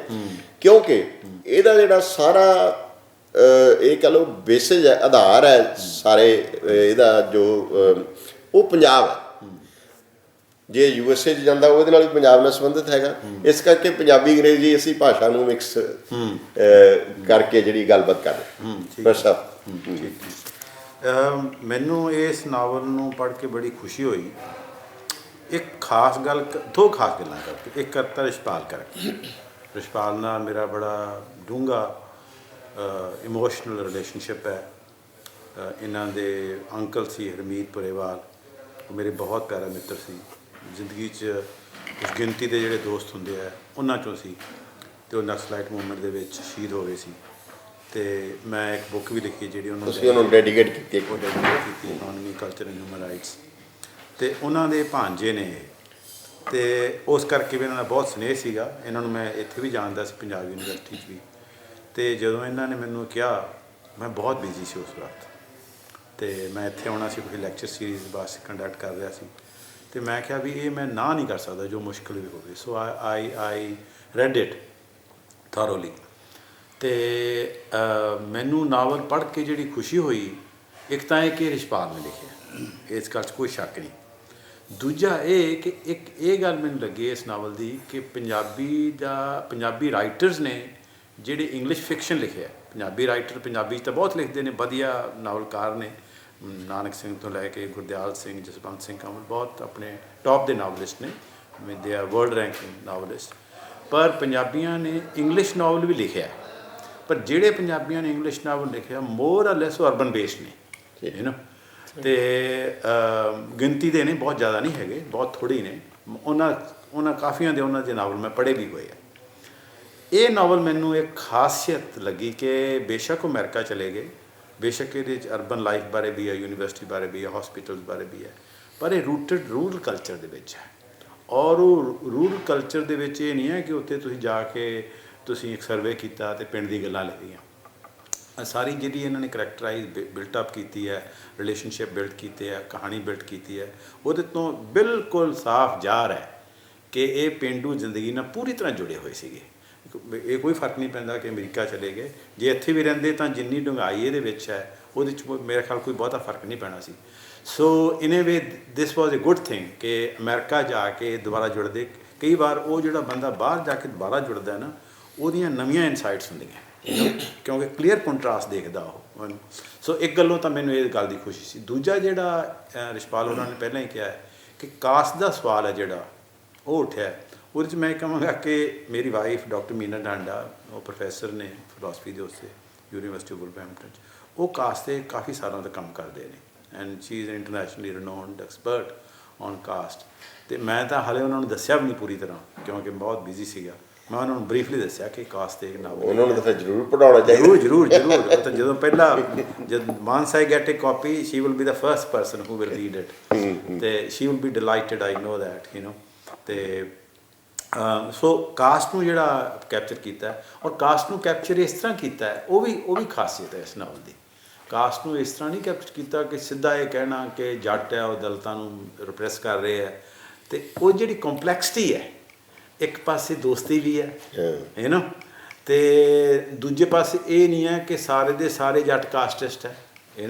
ਕਿਉਂਕਿ ਇਹਦਾ ਜਿਹੜਾ ਸਾਰਾ ਇਹ ਕਹ ਲਓ ਬੇਸਿਸ ਹੈ, ਆਧਾਰ ਹੈ ਸਾਰੇ ਇਹਦਾ ਜੋ ਉਹ ਪੰਜਾਬ ਹੈ। ਜੇ USA 'ਚ ਜਾਂਦਾ ਉਹਦੇ ਨਾਲ ਵੀ ਪੰਜਾਬ ਨਾਲ ਸੰਬੰਧਿਤ ਹੈਗਾ, ਇਸ ਕਰਕੇ ਪੰਜਾਬੀ ਅੰਗਰੇਜ਼ੀ ਅਸੀਂ ਭਾਸ਼ਾ ਨੂੰ ਮਿਕਸ ਕਰਕੇ ਜਿਹੜੀ ਗੱਲਬਾਤ ਕਰ ਰਹੇ। ਬਸ ਮੈਨੂੰ ਇਸ ਨਾਵਲ ਨੂੰ ਪੜ੍ਹ ਕੇ ਬੜੀ ਖੁਸ਼ੀ ਹੋਈ। ਇੱਕ ਖਾਸ ਗੱਲ, ਦੋ ਖਾਸ ਗੱਲਾਂ ਕਰਕੇ। ਇੱਕ ਕਰਤਾ ਰਿਸ਼ਪਾਲ ਕਰਕੇ, ਰਿਸ਼ਪਾਲ ਨਾਲ ਮੇਰਾ ਬੜਾ ਡੂੰਘਾ ਇਮੋਸ਼ਨਲ ਰਿਲੇਸ਼ਨਸ਼ਿਪ ਹੈ। ਇਹਨਾਂ ਦੇ ਅੰਕਲ ਸੀ ਹਰਮੀਤ ਪੁਰੇਵਾਲ, ਉਹ ਮੇਰੇ ਬਹੁਤ ਪਿਆਰਾ ਮਿੱਤਰ ਸੀ। ਜ਼ਿੰਦਗੀ 'ਚ ਕੁਝ ਗਿਣਤੀ ਦੇ ਜਿਹੜੇ ਦੋਸਤ ਹੁੰਦੇ ਆ ਉਹਨਾਂ 'ਚੋਂ ਸੀ, ਅਤੇ ਉਹ ਨਕਸਲਾਈਟ ਮੂਵਮੈਂਟ ਦੇ ਵਿੱਚ ਸ਼ਹੀਦ ਹੋ ਗਏ ਸੀ। ਅਤੇ ਮੈਂ ਇੱਕ ਬੁੱਕ ਵੀ ਲਿਖੀ ਜਿਹੜੀ ਉਹਨੂੰ ਡੈਡੀਕੇਟ ਕੀਤੀ, ਉਹ ਡੈਡੀਕੇਟ ਕੀਤੀ, economy, culture and human rights. ਅਤੇ ਉਹਨਾਂ ਦੇ ਭਾਂਜੇ ਨੇ, ਅਤੇ ਉਸ ਕਰਕੇ ਵੀ ਇਹਨਾਂ ਦਾ ਬਹੁਤ ਸਨੇਹ ਸੀਗਾ। ਇਹਨਾਂ ਨੂੰ ਮੈਂ ਇੱਥੇ ਵੀ ਜਾਣਦਾ ਸੀ, ਪੰਜਾਬ ਯੂਨੀਵਰਸਿਟੀ 'ਚ ਵੀ। ਅਤੇ ਜਦੋਂ ਇਹਨਾਂ ਨੇ ਮੈਨੂੰ ਕਿਹਾ, ਮੈਂ ਬਹੁਤ ਬਿਜ਼ੀ ਸੀ ਉਸ ਵਕਤ, ਅਤੇ ਮੈਂ ਇੱਥੇ ਆਉਣਾ ਸੀ, ਕੋਈ ਲੈਕਚਰ ਸੀਰੀਜ਼ ਬਸ ਕੰਡਕਟ ਕਰ ਰਿਹਾ ਸੀ। ਅਤੇ ਮੈਂ ਕਿਹਾ ਵੀ ਇਹ ਮੈਂ ਨਾ ਨਹੀਂ ਕਰ ਸਕਦਾ, ਜੋ ਮੁਸ਼ਕਿਲ ਵੀ ਹੋਵੇ। ਸੋ ਆਈ ਰੈਡ ਇਟ ਥੋਰੋਲੀ। ਅਤੇ ਮੈਨੂੰ ਨਾਵਲ ਪੜ੍ਹ ਕੇ ਜਿਹੜੀ ਖੁਸ਼ੀ ਹੋਈ, ਇੱਕ ਤਾਂ ਇਹ ਕਿ ਰਿਸ਼ਪਾਲ ਨੇ ਲਿਖਿਆ, ਇਸ ਗੱਲ 'ਚ ਕੋਈ ਸ਼ੱਕ ਨਹੀਂ। ਦੂਜਾ ਇਹ ਕਿ ਇੱਕ ਇਹ ਗੱਲ ਮੈਨੂੰ ਲੱਗੀ ਇਸ ਨਾਵਲ ਦੀ ਕਿ ਪੰਜਾਬੀ ਰਾਈਟਰਸ ਨੇ ਜਿਹੜੇ ਇੰਗਲਿਸ਼ ਫਿਕਸ਼ਨ ਲਿਖਿਆ। ਪੰਜਾਬੀ ਰਾਈਟਰ ਪੰਜਾਬੀ 'ਚ ਤਾਂ ਬਹੁਤ ਲਿਖਦੇ ਨੇ, ਵਧੀਆ ਨਾਵਲਕਾਰ ਨੇ, ਨਾਨਕ ਸਿੰਘ ਤੋਂ ਲੈ ਕੇ ਗੁਰਦਿਆਲ ਸਿੰਘ, ਜਸਵੰਤ ਸਿੰਘ ਕੰਵਲ, ਬਹੁਤ ਆਪਣੇ ਟੌਪ ਦੇ ਨਾਵਲਿਸਟ ਨੇ, they R world ranking novelist. ਪਰ ਪੰਜਾਬੀਆਂ ਨੇ ਇੰਗਲਿਸ਼ ਨਾਵਲ ਵੀ ਲਿਖਿਆ, ਪਰ ਜਿਹੜੇ ਪੰਜਾਬੀਆਂ ਨੇ ਇੰਗਲਿਸ਼ ਨਾਵਲ ਲਿਖਿਆ ਮੋਰ ਆਰ ਲੈਸ ਉਹ ਅਰਬਨ ਬੇਸਡ ਨੇ, ਯੂ ਨੋ। ਅਤੇ ਗਿਣਤੀ ਦੇ ਨੇ, ਬਹੁਤ ਜ਼ਿਆਦਾ ਨਹੀਂ ਹੈਗੇ, ਬਹੁਤ ਥੋੜ੍ਹੇ ਨੇ। ਉਹਨਾਂ ਕਾਫੀਆਂ ਦੇ ਉਹਨਾਂ ਦੇ ਨਾਵਲ ਮੈਂ ਪੜ੍ਹੇ ਵੀ ਹੋਏ ਆ। ਇਹ ਨਾਵਲ ਮੈਨੂੰ ਇੱਕ ਖਾਸੀਅਤ ਲੱਗੀ ਕਿ ਬੇਸ਼ੱਕ ਉਹ ਅਮਰੀਕਾ ਚਲੇ ਗਏ, ਬੇਸ਼ੱਕ ਇਹਦੇ 'ਚ ਅਰਬਨ ਲਾਈਫ ਬਾਰੇ ਵੀ ਹੈ, ਯੂਨੀਵਰਸਿਟੀ ਬਾਰੇ ਵੀ ਹੈ, ਹੌਸਪੀਟਲਸ ਬਾਰੇ ਵੀ ਹੈ, ਪਰ ਇਹ ਰੂਟਡ ਰੂਰਲ ਕਲਚਰ ਦੇ ਵਿੱਚ ਹੈ। ਔਰ ਉਹ ਰੂਰਲ ਕਲਚਰ ਦੇ ਵਿੱਚ ਇਹ ਨਹੀਂ ਹੈ ਕਿ ਉੱਥੇ ਤੁਸੀਂ ਜਾ ਕੇ ਤੁਸੀਂ ਇੱਕ ਸਰਵੇ ਕੀਤਾ ਅਤੇ ਪਿੰਡ ਦੀ ਗੱਲਾਂ ਲਿਖੀਆਂ। ਸਾਰੀ ਜਿਹੜੀ ਇਹਨਾਂ ਨੇ ਕਰੈਕਟਰਾਈਜ਼ ਬਿਲਟ ਅਪ ਕੀਤੀ ਹੈ, ਰਿਲੇਸ਼ਨਸ਼ਿਪ ਬਿਲਡ ਕੀਤੇ ਹੈ, ਕਹਾਣੀ ਬਿਲਡ ਕੀਤੀ ਹੈ, ਉਹਦੇ ਤੋਂ ਬਿਲਕੁਲ ਸਾਫ਼ ਜ਼ਾਹਰ ਹੈ ਕਿ ਇਹ ਪੇਂਡੂ ਜ਼ਿੰਦਗੀ ਨਾਲ ਪੂਰੀ ਤਰ੍ਹਾਂ ਜੁੜੇ ਹੋਏ ਸੀਗੇ। ਇਹ ਕੋਈ ਫਰਕ ਨਹੀਂ ਪੈਂਦਾ ਕਿ ਅਮਰੀਕਾ ਚਲੇ ਗਏ, ਜੇ ਇੱਥੇ ਵੀ ਰਹਿੰਦੇ ਤਾਂ ਜਿੰਨੀ ਡੂੰਘਾਈ ਇਹਦੇ ਵਿੱਚ ਹੈ ਉਹਦੇ 'ਚ ਮੇਰੇ ਖਿਆਲ ਕੋਈ ਬਹੁਤਾ ਫਰਕ ਨਹੀਂ ਪੈਣਾ ਸੀ। ਸੋ ਇਨ ਏ ਵੇ ਦਿਸ ਵਾਜ਼ ਏ ਗੁੱਡ ਥਿੰਗ ਕਿ ਅਮਰੀਕਾ ਜਾ ਕੇ ਦੁਬਾਰਾ ਜੁੜਦੇ। ਕਈ ਵਾਰ ਉਹ ਜਿਹੜਾ ਬੰਦਾ ਬਾਹਰ ਜਾ ਕੇ ਦੁਬਾਰਾ ਜੁੜਦਾ ਨਾ, ਉਹਦੀਆਂ ਨਵੀਆਂ ਇਨਸਾਈਟਸ ਹੁੰਦੀਆਂ, ਕਿਉਂਕਿ ਕਲੀਅਰ ਕੰਟਰਾਸਟ ਦੇਖਦਾ ਉਹ। ਸੋ ਇੱਕ ਗੱਲੋਂ ਤਾਂ ਮੈਨੂੰ ਇਹ ਗੱਲ ਦੀ ਖੁਸ਼ੀ ਸੀ। ਦੂਜਾ ਜਿਹੜਾ ਰਿਸ਼ਪਾਲ ਹੋਰਾਂ ਨੇ ਪਹਿਲਾਂ ਹੀ ਕਿਹਾ ਕਿ ਕਾਸਟ ਦਾ ਸਵਾਲ ਹੈ ਜਿਹੜਾ ਉਹ ਉੱਠਿਆ, ਉਹਦੇ 'ਚ ਮੈਂ ਕਹਾਂਗਾ ਕਿ ਮੇਰੀ ਵਾਈਫ ਡਾਕਟਰ ਮੀਨਾ ਡਾਂਡਾ, ਉਹ ਪ੍ਰੋਫੈਸਰ ਨੇ ਫਿਲਾਸਫੀ ਦੇ ਉੱਤੇ ਯੂਨੀਵਰਸਿਟੀ ਵੁਲਵਰਹੈਂਪਟਨ 'ਚ, ਉਹ ਕਾਸਟ 'ਤੇ ਕਾਫੀ ਸਾਲਾਂ ਤੋਂ ਕੰਮ ਕਰਦੇ ਨੇ and she is internationally renowned expert on caste. ਅਤੇ ਮੈਂ ਤਾਂ ਹਾਲੇ ਉਹਨਾਂ ਨੂੰ ਦੱਸਿਆ ਵੀ ਨਹੀਂ ਪੂਰੀ ਤਰ੍ਹਾਂ, ਕਿਉਂਕਿ ਬਹੁਤ ਬਿਜ਼ੀ ਸੀਗਾ। ਮੈਂ ਉਹਨਾਂ ਨੂੰ ਬਰੀਫਲੀ ਦੱਸਿਆ ਕਿ ਕਾਸਟ 'ਤੇ ਇੱਕ ਨਾਵਲ, ਉਹਨਾਂ ਨੂੰ ਤਾਂ ਜ਼ਰੂਰ ਪੜ੍ਹਾਉਣਾ ਚਾਹੀਦਾ। ਜ਼ਰੂਰ ਤਾਂ ਜਦੋਂ ਪਹਿਲਾਂ ਜਦ once I get a copy, she will be the first person who will read it, ਅਤੇ she will be delighted, I know that, you know. ਅਤੇ ਸੋ ਕਾਸਟ ਨੂੰ ਜਿਹੜਾ ਕੈਪਚਰ ਕੀਤਾ, ਔਰ ਕਾਸਟ ਨੂੰ ਕੈਪਚਰ ਇਸ ਤਰ੍ਹਾਂ ਕੀਤਾ ਹੈ, ਉਹ ਵੀ ਖਾਸੀਅਤ ਹੈ ਇਸ ਨਾਵਲ ਦੀ। ਕਾਸਟ ਨੂੰ ਇਸ ਤਰ੍ਹਾਂ ਨਹੀਂ ਕੈਪਚਰ ਕੀਤਾ ਕਿ ਸਿੱਧਾ ਇਹ ਕਹਿਣਾ ਕਿ ਜੱਟ ਹੈ ਉਹ ਦਲਿਤਾਂ ਨੂੰ ਰਿਪਰੈਸ ਕਰ ਰਹੇ ਹੈ, ਅਤੇ ਉਹ ਜਿਹੜੀ ਕੰਪਲੈਕਸਿਟੀ ਹੈ, ਇੱਕ ਪਾਸੇ ਦੋਸਤੀ ਵੀ ਹੈ, ਯੂ ਨੋ, ਤੇ ਦੂਜੇ ਪਾਸੇ ਇਹ ਨਹੀਂ ਹੈ ਕਿ ਸਾਰੇ ਦੇ ਸਾਰੇ ਜੱਟ ਕਾਸਟਿਸਟ ਹੈ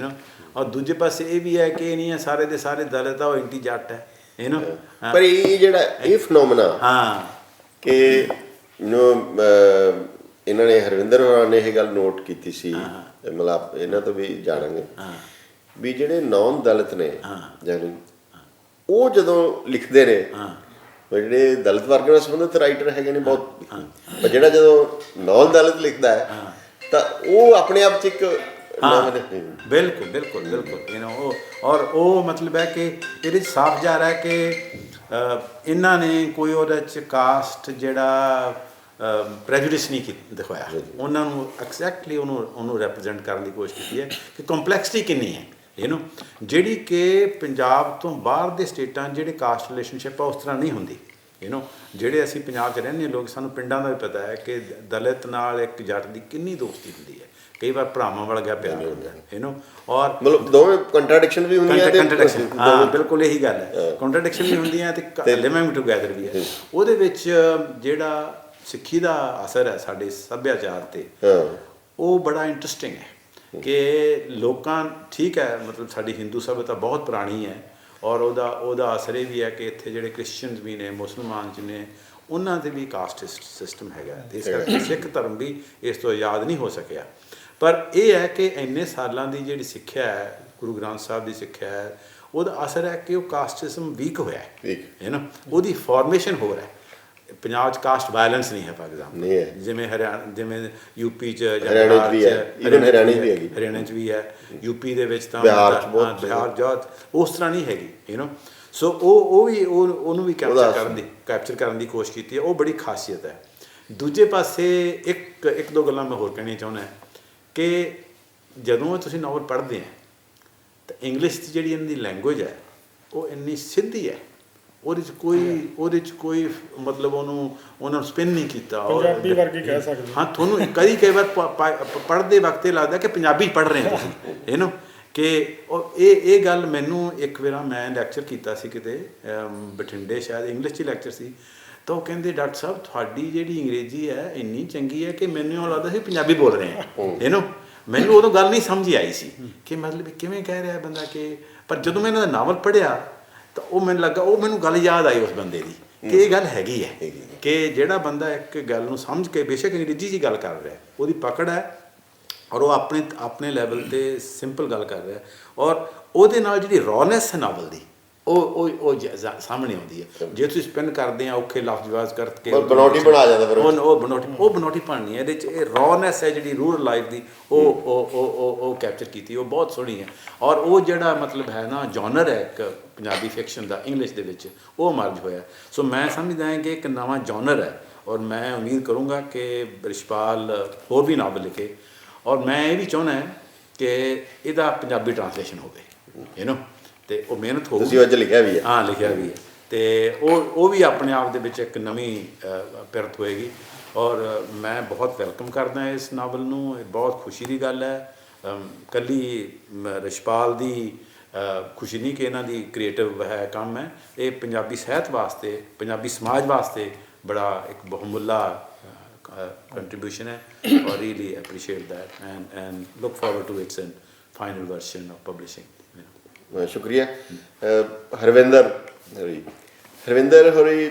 ਔਰ ਦੂਜੇ ਪਾਸੇ ਇਹ ਵੀ ਹੈ ਕਿ ਇਹ ਨਹੀਂ ਹੈ ਸਾਰੇ ਦੇ ਸਾਰੇ ਦਲਿਤ ਆ ਉਹ ਐਂਟੀ ਜੱਟ ਹੈ ਪਰ ਇਹ ਜਿਹੜਾ ਇਹ ਫਨੋਮਨਾ ਹਾਂ ਕਿ ਇਹਨਾਂ ਨੇ ਹਰਵਿੰਦਰ ਹੋਰਾਂ ਨੇ ਇਹ ਗੱਲ ਨੋਟ ਕੀਤੀ ਸੀ, ਮਤਲਬ ਇਹਨਾਂ ਤੋਂ ਵੀ ਜਾਣਾਂਗੇ ਵੀ ਜਿਹੜੇ ਨੌਨ ਦਲਿਤ ਨੇ ਜਾਨੀ ਉਹ ਜਦੋਂ ਲਿਖਦੇ ਨੇ ਜਿਹੜੇ ਦਲਿਤ ਵਰਗ ਨਾਲ ਸੰਬੰਧਿਤ ਰਾਈਟਰ ਹੈਗੇ ਨੇ ਬਹੁਤ, ਪਰ ਜਿਹੜਾ ਜਦੋਂ ਨੌਨ ਦਲਿਤ ਲਿਖਦਾ ਹੈ ਤਾਂ ਉਹ ਆਪਣੇ ਆਪ 'ਚ ਇੱਕ ਬਿਲਕੁਲ ਬਿਲਕੁਲ ਬਿਲਕੁਲ ਔਰ ਉਹ ਮਤਲਬ ਹੈ ਕਿ ਇਹਦੇ 'ਚ ਸਾਫ਼ ਜਾ ਰਿਹਾ ਕਿ ਇਹਨਾਂ ਨੇ ਕੋਈ ਉਹਦੇ 'ਚ ਕਾਸਟ ਜਿਹੜਾ ਪ੍ਰੈਜੂਡਿਸ ਨਹੀਂ ਦਿਖਾਇਆ, ਉਹਨਾਂ ਨੂੰ ਐਗਜ਼ੈਕਟਲੀ ਉਹਨੂੰ ਰੈਪਰੈਜ਼ੈਂਟ ਕਰਨ ਦੀ ਕੋਸ਼ਿਸ਼ ਕੀਤੀ ਹੈ ਕਿ ਕੰਪਲੈਕਸਿਟੀ ਕਿੰਨੀ ਹੈ ਜਿਹੜੀ ਕਿ ਪੰਜਾਬ ਤੋਂ ਬਾਹਰ ਦੇ ਸਟੇਟਾਂ ਜਿਹੜੇ ਕਾਸਟ ਰਿਲੇਸ਼ਨਸ਼ਿਪ ਆ ਉਸ ਤਰ੍ਹਾਂ ਨਹੀਂ ਹੁੰਦੀ। ਜਿਹੜੇ ਅਸੀਂ ਪੰਜਾਬ 'ਚ ਰਹਿੰਦੇ ਲੋਕ, ਸਾਨੂੰ ਪਿੰਡਾਂ ਦਾ ਵੀ ਪਤਾ ਹੈ ਕਿ ਦਲਿਤ ਨਾਲ ਇੱਕ ਜੱਟ ਦੀ ਕਿੰਨੀ ਦੋਸਤੀ ਹੁੰਦੀ ਹੈ, ਕਈ ਵਾਰ ਭਰਾਵਾਂ ਵਰਗਾ ਪਿਆਰ ਹੁੰਦਾ ਔਰ ਮਤਲਬ ਦੋਵੇਂ ਕੰਟਰਾਡਿਕਸ਼ਨ ਵੀ ਹੁੰਦੀਆਂ ਹਾਂ ਬਿਲਕੁਲ ਇਹੀ ਗੱਲ ਹੈ, ਕੰਟਰਾਡਿਕਸ਼ਨ ਵੀ ਹੁੰਦੀਆਂ ਤੇ ਲਿਵਿੰਗ ਟੂਗੈਦਰ ਵੀ ਹੈ। ਉਹਦੇ ਵਿੱਚ ਜਿਹੜਾ ਸਿੱਖੀ ਦਾ ਅਸਰ ਹੈ ਸਾਡੇ ਸੱਭਿਆਚਾਰ 'ਤੇ ਉਹ ਬੜਾ ਇੰਟਰਸਟਿੰਗ ਹੈ ਕਿ ਲੋਕਾਂ ਠੀਕ ਹੈ ਮਤਲਬ ਸਾਡੀ ਹਿੰਦੂ ਸਭਿਅਤਾ ਬਹੁਤ ਪੁਰਾਣੀ ਹੈ ਔਰ ਉਹਦਾ ਅਸਰ ਇਹ ਵੀ ਹੈ ਕਿ ਇੱਥੇ ਜਿਹੜੇ ਕ੍ਰਿਸਚਨਸ ਵੀ ਨੇ, ਮੁਸਲਮਾਨ 'ਚ ਨੇ, ਉਹਨਾਂ 'ਤੇ ਵੀ ਕਾਸਟ ਸਿਸਟਮ ਹੈਗਾ ਅਤੇ ਇਸ ਕਰਕੇ ਸਿੱਖ ਧਰਮ ਵੀ ਇਸ ਤੋਂ ਆਜ਼ਾਦ ਨਹੀਂ ਹੋ ਸਕਿਆ। ਪਰ ਇਹ ਹੈ ਕਿ ਇੰਨੇ ਸਾਲਾਂ ਦੀ ਜਿਹੜੀ ਸਿੱਖਿਆ ਹੈ, ਗੁਰੂ ਗ੍ਰੰਥ ਸਾਹਿਬ ਦੀ ਸਿੱਖਿਆ ਹੈ, ਉਹਦਾ ਅਸਰ ਹੈ ਕਿ ਉਹ ਕਾਸਟਿਜ਼ਮ ਵੀਕ ਹੋਇਆ ਹੈ ਉਹਦੀ ਫਾਰਮੇਸ਼ਨ ਹੋ ਰਿਹਾ ਹੈ। ਪੰਜਾਬ 'ਚ ਕਾਸਟ ਵਾਇਲੈਂਸ ਨਹੀਂ ਹੈ ਫਾਰ ਐਗਜ਼ਾਮਪਲ, ਜਿਵੇਂ ਜਿਵੇਂ ਯੂਪੀ 'ਚ ਹਰਿਆਣੇ 'ਚ ਵੀ ਹੈ, ਯੂਪੀ ਦੇ ਵਿੱਚ ਤਾਂ ਬਿਹਾਰ ਜੋਤ ਉਸ ਤਰ੍ਹਾਂ ਨਹੀਂ ਹੈਗੀ ਸੋ ਉਹਨੂੰ ਵੀ ਕੈਪਚਰ ਕਰਨ ਦੀ ਕੋਸ਼ਿਸ਼ ਕੀਤੀ ਹੈ, ਉਹ ਬੜੀ ਖਾਸੀਅਤ ਹੈ। ਦੂਜੇ ਪਾਸੇ ਇੱਕ ਦੋ ਗੱਲਾਂ ਮੈਂ ਹੋਰ ਕਹਿਣੀਆਂ ਚਾਹੁੰਦਾ ਕਿ ਜਦੋਂ ਤੁਸੀਂ ਨਾਵਲ ਪੜ੍ਹਦੇ ਆ ਤਾਂ ਇੰਗਲਿਸ਼ ਦੀ ਜਿਹੜੀ ਇਹਨਾਂ ਦੀ ਲੈਂਗੁਏਜ ਹੈ ਉਹ ਇੰਨੀ ਸਿੱਧੀ ਹੈ, ਉਹਦੇ 'ਚ ਕੋਈ ਮਤਲਬ ਉਹਨਾਂ ਨੂੰ ਸਪਿਨ ਨਹੀਂ ਕੀਤਾ, ਪੰਜਾਬੀ ਵਰਗੀ ਕਹਿ ਸਕਦੇ ਹਾਂ। ਤੁਹਾਨੂੰ ਕਈ ਵਾਰ ਪੜ੍ਹਦੇ ਵਕਤ ਇਹ ਲੱਗਦਾ ਕਿ ਪੰਜਾਬੀ ਪੜ੍ਹ ਰਹੇ ਹੋ ਤੁਸੀਂ ਕਿ ਇਹ ਗੱਲ ਮੈਨੂੰ ਇੱਕ ਵਾਰ ਮੈਂ ਲੈਕਚਰ ਕੀਤਾ ਸੀ ਕਿਤੇ ਬਠਿੰਡੇ, ਸ਼ਾਇਦ ਇੰਗਲਿਸ਼ 'ਚ ਲੈਕਚਰ ਸੀ, ਤਾਂ ਉਹ ਕਹਿੰਦੇ ਡਾਕਟਰ ਸਾਹਿਬ ਤੁਹਾਡੀ ਜਿਹੜੀ ਅੰਗਰੇਜ਼ੀ ਹੈ ਇੰਨੀ ਚੰਗੀ ਹੈ ਕਿ ਮੈਨੂੰ ਉਹ ਲੱਗਦਾ ਸੀ ਪੰਜਾਬੀ ਬੋਲ ਰਹੇ ਹਾਂ ਮੈਨੂੰ ਉਦੋਂ ਗੱਲ ਨਹੀਂ ਸਮਝ ਆਈ ਸੀ ਕਿ ਮਤਲਬ ਕਿਵੇਂ ਕਹਿ ਰਿਹਾ ਬੰਦਾ ਕਿ, ਪਰ ਜਦੋਂ ਮੈਂ ਇਹਨਾਂ ਦਾ ਨਾਵਲ ਪੜ੍ਹਿਆ ਤਾਂ ਉਹ ਮੈਨੂੰ ਲੱਗਾ, ਉਹ ਮੈਨੂੰ ਗੱਲ ਯਾਦ ਆਈ ਉਸ ਬੰਦੇ ਦੀ ਕਿ ਇਹ ਗੱਲ ਹੈਗੀ ਹੈ ਕਿ ਜਿਹੜਾ ਬੰਦਾ ਇੱਕ ਗੱਲ ਨੂੰ ਸਮਝ ਕੇ ਬੇਸ਼ੱਕ ਅੰਗਰੇਜ਼ੀ 'ਚ ਗੱਲ ਕਰ ਰਿਹਾ ਉਹਦੀ ਪਕੜ ਹੈ ਔਰ ਉਹ ਆਪਣੇ ਲੈਵਲ 'ਤੇ ਸਿੰਪਲ ਗੱਲ ਕਰ ਰਿਹਾ ਔਰ ਉਹਦੇ ਨਾਲ ਜਿਹੜੀ ਰੌਨੈਸ ਹੈ ਨਾਵਲ ਦੀ ਉਹ ਸਾਹਮਣੇ ਆਉਂਦੀ ਹੈ। ਜੇ ਤੁਸੀਂ ਸਪਿਨ ਕਰਦੇ ਆ ਔਖੇ ਲਫ਼ਜ਼ਵਾਜ਼ ਕਰਕੇ ਬਨੌਟੀ ਬਣਾ ਜਾਂਦਾ ਉਹ ਬਨੌਟੀ ਬਣਨੀ ਹੈ, ਇਹਦੇ 'ਚ ਇਹ ਰੌਨੈਸ ਹੈ ਜਿਹੜੀ ਰੂਰਲ ਲਾਈਫ ਦੀ ਉਹ ਕੈਪਚਰ ਕੀਤੀ, ਉਹ ਬਹੁਤ ਸੋਹਣੀ ਹੈ। ਔਰ ਉਹ ਜਿਹੜਾ ਮਤਲਬ ਹੈ ਨਾ ਜੌਨਰ ਹੈ ਇੱਕ ਪੰਜਾਬੀ ਫਿਕਸ਼ਨ ਦਾ ਇੰਗਲਿਸ਼ ਦੇ ਵਿੱਚ ਉਹ ਮਰਜ ਹੋਇਆ। ਸੋ ਮੈਂ ਸਮਝਦਾ ਹਾਂ ਕਿ ਇੱਕ ਨਵਾਂ ਜੌਨਰ ਹੈ ਔਰ ਮੈਂ ਉਮੀਦ ਕਰੂੰਗਾ ਕਿ ਰਿਸ਼ਪਾਲ ਹੋਰ ਵੀ ਨਾਵਲ ਲਿਖੇ ਔਰ ਮੈਂ ਇਹ ਵੀ ਚਾਹੁੰਦਾ ਕਿ ਇਹਦਾ ਪੰਜਾਬੀ ਟ੍ਰਾਂਸਲੇਸ਼ਨ ਹੋਵੇ ਤੇ ਉਹ ਮਿਹਨਤ ਹੋਊਗੀ। ਤੁਸੀਂ ਅੱਜ ਲਿਖਿਆ ਵੀ ਹੈ? ਹਾਂ ਲਿਖਿਆ ਵੀ ਹੈ ਤੇ ਉਹ ਵੀ ਆਪਣੇ ਆਪ ਦੇ ਵਿੱਚ ਇੱਕ ਨਵੀਂ ਪਿਰਤ ਹੋਏਗੀ ਔਰ ਮੈਂ ਬਹੁਤ ਵੈਲਕਮ ਕਰਦਾ ਇਸ ਨਾਵਲ ਨੂੰ। ਇਹ ਬਹੁਤ ਖੁਸ਼ੀ ਦੀ ਗੱਲ ਹੈ, ਇਕੱਲੀ ਰਿਸ਼ਪਾਲ ਦੀ ਖੁਸ਼ੀ ਨਹੀਂ ਕਿ ਇਹਨਾਂ ਦੀ ਕ੍ਰੀਏਟਿਵ ਹੈ ਕੰਮ ਹੈ, ਇਹ ਪੰਜਾਬੀ ਸਾਹਿਤ ਵਾਸਤੇ, ਪੰਜਾਬੀ ਸਮਾਜ ਵਾਸਤੇ ਬੜਾ ਇੱਕ ਬਹੁਮੁੱਲਾ contribution ਹੈ ਔਰ really appreciate that and look forward to its final version of publishing. ਸ਼ੁਕਰੀਆ। ਹਰਵਿੰਦਰ ਹੋਰੀ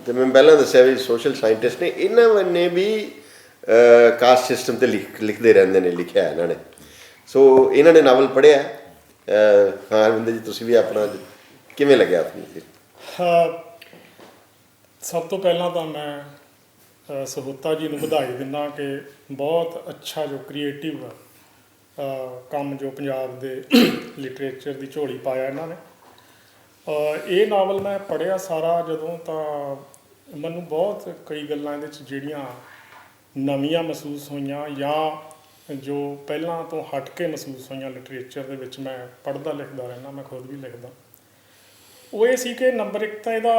ਤੇ ਮੈਂ ਪਹਿਲਾਂ ਦੱਸਿਆ ਵੀ ਸੋਸ਼ਲ ਸਾਇੰਟਿਸਟ ਨੇ, ਇਹਨਾਂ ਨੇ ਵੀ ਕਾਸਟ ਸਿਸਟਮ 'ਤੇ ਲਿਖਦੇ ਰਹਿੰਦੇ ਨੇ, ਲਿਖਿਆ ਇਹਨਾਂ ਨੇ। ਸੋ ਇਹਨਾਂ ਨੇ ਨਾਵਲ ਪੜ੍ਹਿਆ। ਹਾਂ ਹਰਵਿੰਦਰ ਜੀ ਤੁਸੀਂ ਵੀ ਆਪਣਾ ਕਿਵੇਂ ਲੱਗਿਆ ਤੁਹਾਨੂੰ? ਸਭ ਤੋਂ ਪਹਿਲਾਂ ਤਾਂ ਮੈਂ ਸਹੂਤਾ ਜੀ ਨੂੰ ਵਧਾਈ ਦਿੰਦਾ ਕਿ ਬਹੁਤ ਅੱਛਾ ਜੋ ਕ੍ਰੀਏਟਿਵ ਕੰਮ ਜੋ ਪੰਜਾਬ ਦੇ ਲਿਟਰੇਚਰ ਦੀ ਝੋਲੀ ਪਾਇਆ ਇਹਨਾਂ ਨੇ। ਇਹ ਨਾਵਲ ਮੈਂ ਪੜ੍ਹਿਆ ਸਾਰਾ ਜਦੋਂ, ਤਾਂ ਮੈਨੂੰ ਬਹੁਤ ਕਈ ਗੱਲਾਂ ਇਹਦੇ 'ਚ ਜਿਹੜੀਆਂ ਨਵੀਆਂ ਮਹਿਸੂਸ ਹੋਈਆਂ ਜਾਂ ਜੋ ਪਹਿਲਾਂ ਤੋਂ ਹਟ ਕੇ ਮਹਿਸੂਸ ਹੋਈਆਂ ਲਿਟਰੇਚਰ ਦੇ ਵਿੱਚ। ਮੈਂ ਪੜ੍ਹਦਾ ਲਿਖਦਾ ਰਹਿੰਦਾ, ਮੈਂ ਖੁਦ ਵੀ ਲਿਖਦਾ। ਉਹ ਇਹ ਸੀ ਕਿ ਨੰਬਰ ਇੱਕ ਤਾਂ ਇਹਦਾ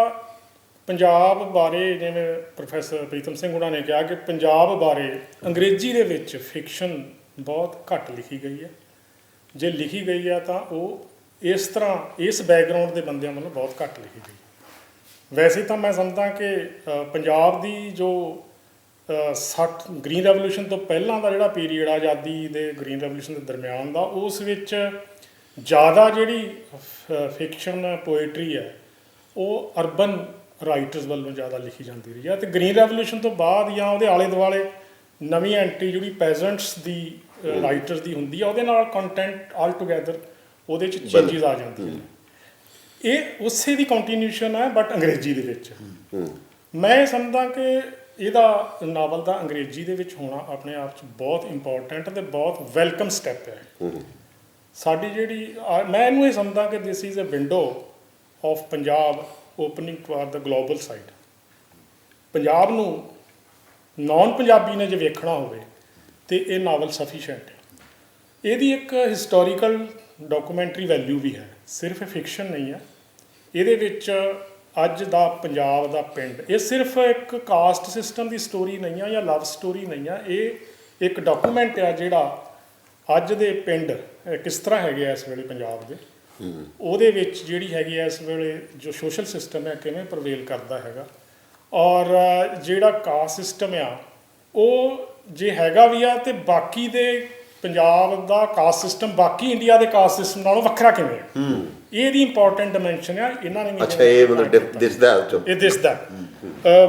ਪੰਜਾਬ ਬਾਰੇ, ਜਿਵੇਂ ਪ੍ਰੋਫੈਸਰ ਪ੍ਰੀਤਮ ਸਿੰਘ ਹੁਣਾਂ ਨੇ ਕਿਹਾ ਕਿ ਪੰਜਾਬ ਬਾਰੇ ਅੰਗਰੇਜ਼ੀ ਦੇ ਵਿੱਚ ਫਿਕਸ਼ਨ ਬਹੁਤ ਘੱਟ ਲਿਖੀ ਗਈ ਹੈ। ਜੇ ਲਿਖੀ ਗਈ ਆ ਤਾਂ ਉਹ ਇਸ ਤਰ੍ਹਾਂ ਇਸ ਬੈਕਗਰਾਊਂਡ ਦੇ ਬੰਦਿਆਂ ਵੱਲੋਂ ਬਹੁਤ ਘੱਟ ਲਿਖੀ ਗਈ। ਵੈਸੇ ਤਾਂ ਮੈਂ ਸਮਝਦਾ ਕਿ ਪੰਜਾਬ ਦੀ ਜੋ 60 ਗ੍ਰੀਨ ਰੈਵੋਲੂਸ਼ਨ ਤੋਂ ਪਹਿਲਾਂ ਦਾ ਜਿਹੜਾ ਪੀਰੀਅਡ ਆ ਆਜ਼ਾਦੀ ਦੇ ਗ੍ਰੀਨ ਰੈਵੋਲੂਸ਼ਨ ਦੇ ਦਰਮਿਆਨ ਦਾ, ਉਸ ਵਿੱਚ ਜ਼ਿਆਦਾ ਜਿਹੜੀ ਫਿਕਸ਼ਨ ਪੋਇਟਰੀ ਹੈ ਉਹ ਅਰਬਨ ਰਾਈਟਰਸ ਵੱਲੋਂ ਜ਼ਿਆਦਾ ਲਿਖੀ ਜਾਂਦੀ ਰਹੀ ਹੈ। ਅਤੇ ਗ੍ਰੀਨ ਰੈਵੋਲੂਸ਼ਨ ਤੋਂ ਬਾਅਦ ਜਾਂ ਉਹਦੇ ਆਲੇ ਦੁਆਲੇ ਨਵੀਂ ਐਂਟਰੀ ਜਿਹੜੀ ਪੈਜ਼ੈਂਟਸ ਦੀ ਰਾਈਟਰਸ ਦੀ ਹੁੰਦੀ ਆ, ਉਹਦੇ ਨਾਲ ਕੰਟੈਂਟ ਆਲ ਟੂਗੈਦਰ ਉਹਦੇ 'ਚ ਚੇਂਜਿਸ ਆ ਜਾਂਦੀਆਂ ਨੇ। ਇਹ ਉਸੇ ਦੀ ਕੰਟੀਨਿਊਸ਼ਨ ਹੈ ਬਟ ਅੰਗਰੇਜ਼ੀ ਦੇ ਵਿੱਚ। ਮੈਂ ਇਹ ਸਮਝਦਾ ਕਿ ਇਹਦਾ ਨਾਵਲ ਦਾ ਅੰਗਰੇਜ਼ੀ ਦੇ ਵਿੱਚ ਹੋਣਾ ਆਪਣੇ ਆਪ 'ਚ ਬਹੁਤ ਇੰਪੋਰਟੈਂਟ ਅਤੇ ਬਹੁਤ ਵੈਲਕਮ ਸਟੈਪ ਹੈ। ਸਾਡੀ ਜਿਹੜੀ ਮੈਂ ਇਹਨੂੰ ਇਹ ਸਮਝਦਾ ਕਿ this is a window of Punjab opening toward the global side. Punjab ਨੂੰ ਨੌਨ ਪੰਜਾਬੀ ਨੇ ਜੇ ਵੇਖਣਾ ਹੋਵੇ ਤੇ ਇਹ ਨਾਵਲ ਸਫੀਸ਼ੀਐਂਟ ਹੈ। ਇਹਦੀ ਇੱਕ ਹਿਸਟੋਰੀਕਲ ਡਾਕੂਮੈਂਟਰੀ ਵੈਲਿਊ ਵੀ ਹੈ, ਸਿਰਫ ਫਿਕਸ਼ਨ ਨਹੀਂ ਹੈ। ਇਹਦੇ ਵਿੱਚ ਅੱਜ ਦਾ ਪੰਜਾਬ ਦਾ ਪਿੰਡ, ਇਹ ਸਿਰਫ ਇੱਕ ਕਾਸਟ ਸਿਸਟਮ ਦੀ ਸਟੋਰੀ ਨਹੀਂ ਆ ਜਾਂ ਲਵ ਸਟੋਰੀ ਨਹੀਂ ਆ, ਇਹ ਇੱਕ ਡਾਕੂਮੈਂਟ ਆ ਜਿਹੜਾ ਅੱਜ ਦੇ ਪਿੰਡ ਕਿਸ ਤਰ੍ਹਾਂ ਹੈਗੇ ਆ ਇਸ ਵੇਲੇ ਪੰਜਾਬ ਦੇ, ਉਹਦੇ ਵਿੱਚ ਜਿਹੜੀ ਹੈਗੀ ਆ ਇਸ ਵੇਲੇ ਜੋ ਸੋਸ਼ਲ ਸਿਸਟਮ ਹੈ ਕਿਵੇਂ ਪ੍ਰਵੇਲ ਕਰਦਾ ਹੈਗਾ। ਔਰ ਜਿਹੜਾ ਕਾਸਟ ਸਿਸਟਮ ਆ ਉਹ ਜੇ ਹੈਗਾ ਵੀ ਆ, ਤੇ ਬਾਕੀ ਦੇ ਪੰਜਾਬ ਦਾ ਕਾਸਟ ਸਿਸਟਮ ਬਾਕੀ ਇੰਡੀਆ ਦੇ ਕਾਸਟ ਸਿਸਟਮ ਨਾਲੋਂ ਵੱਖਰਾ ਕਿਵੇਂ ਹੈ, ਇਹਦੀ ਇੰਪੋਰਟੈਂਟ ਡਿਮੈਂਸ਼ਨ ਆ। ਇਹਨਾਂ ਨੇ ਅੱਛਾ, ਇਹ ਮਤਲਬ ਦਿਸਦਾ ਇਹ ਦਿਸਦਾ।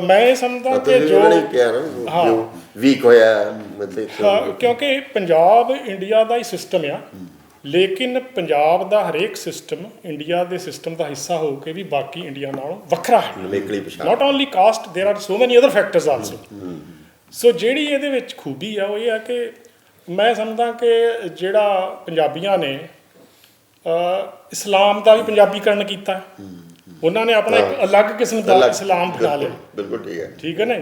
ਮੈਂ ਇਹ ਸਮਝਦਾ ਕਿ ਜੋ ਵੀਕ ਹੋਇਆ ਮਤਲਬ, ਕਿਉਂਕਿ ਪੰਜਾਬ ਇੰਡੀਆ ਦਾ ਹੀ ਸਿਸਟਮ ਆ, ਲੇਕਿਨ ਪੰਜਾਬ ਦਾ ਹਰੇਕ ਸਿਸਟਮ ਇੰਡੀਆ ਦੇ ਸਿਸਟਮ ਦਾ ਹਿੱਸਾ ਹੋ ਕੇ ਵੀ ਬਾਕੀ ਇੰਡੀਆ ਨਾਲੋਂ ਵੱਖਰਾ ਹੈ। Not only caste, there are so many other factors also. ਸੋ ਜਿਹੜੀ ਇਹਦੇ ਵਿੱਚ ਖੂਬੀ ਆ ਉਹ ਇਹ ਆ ਕਿ ਮੈਂ ਸਮਝਦਾ ਕਿ ਜਿਹੜਾ ਪੰਜਾਬੀਆਂ ਨੇ ਇਸਲਾਮ ਦਾ ਵੀ ਪੰਜਾਬੀਕਰਨ ਕੀਤਾ, ਉਹਨਾਂ ਨੇ ਆਪਣਾ ਇੱਕ ਅਲੱਗ ਕਿਸਮ ਦਾ ਇਸਲਾਮ ਬਣਾ ਲਿਆ। ਬਿਲਕੁਲ ਠੀਕ ਹੈ, ਠੀਕ ਹੈ ਨਾ।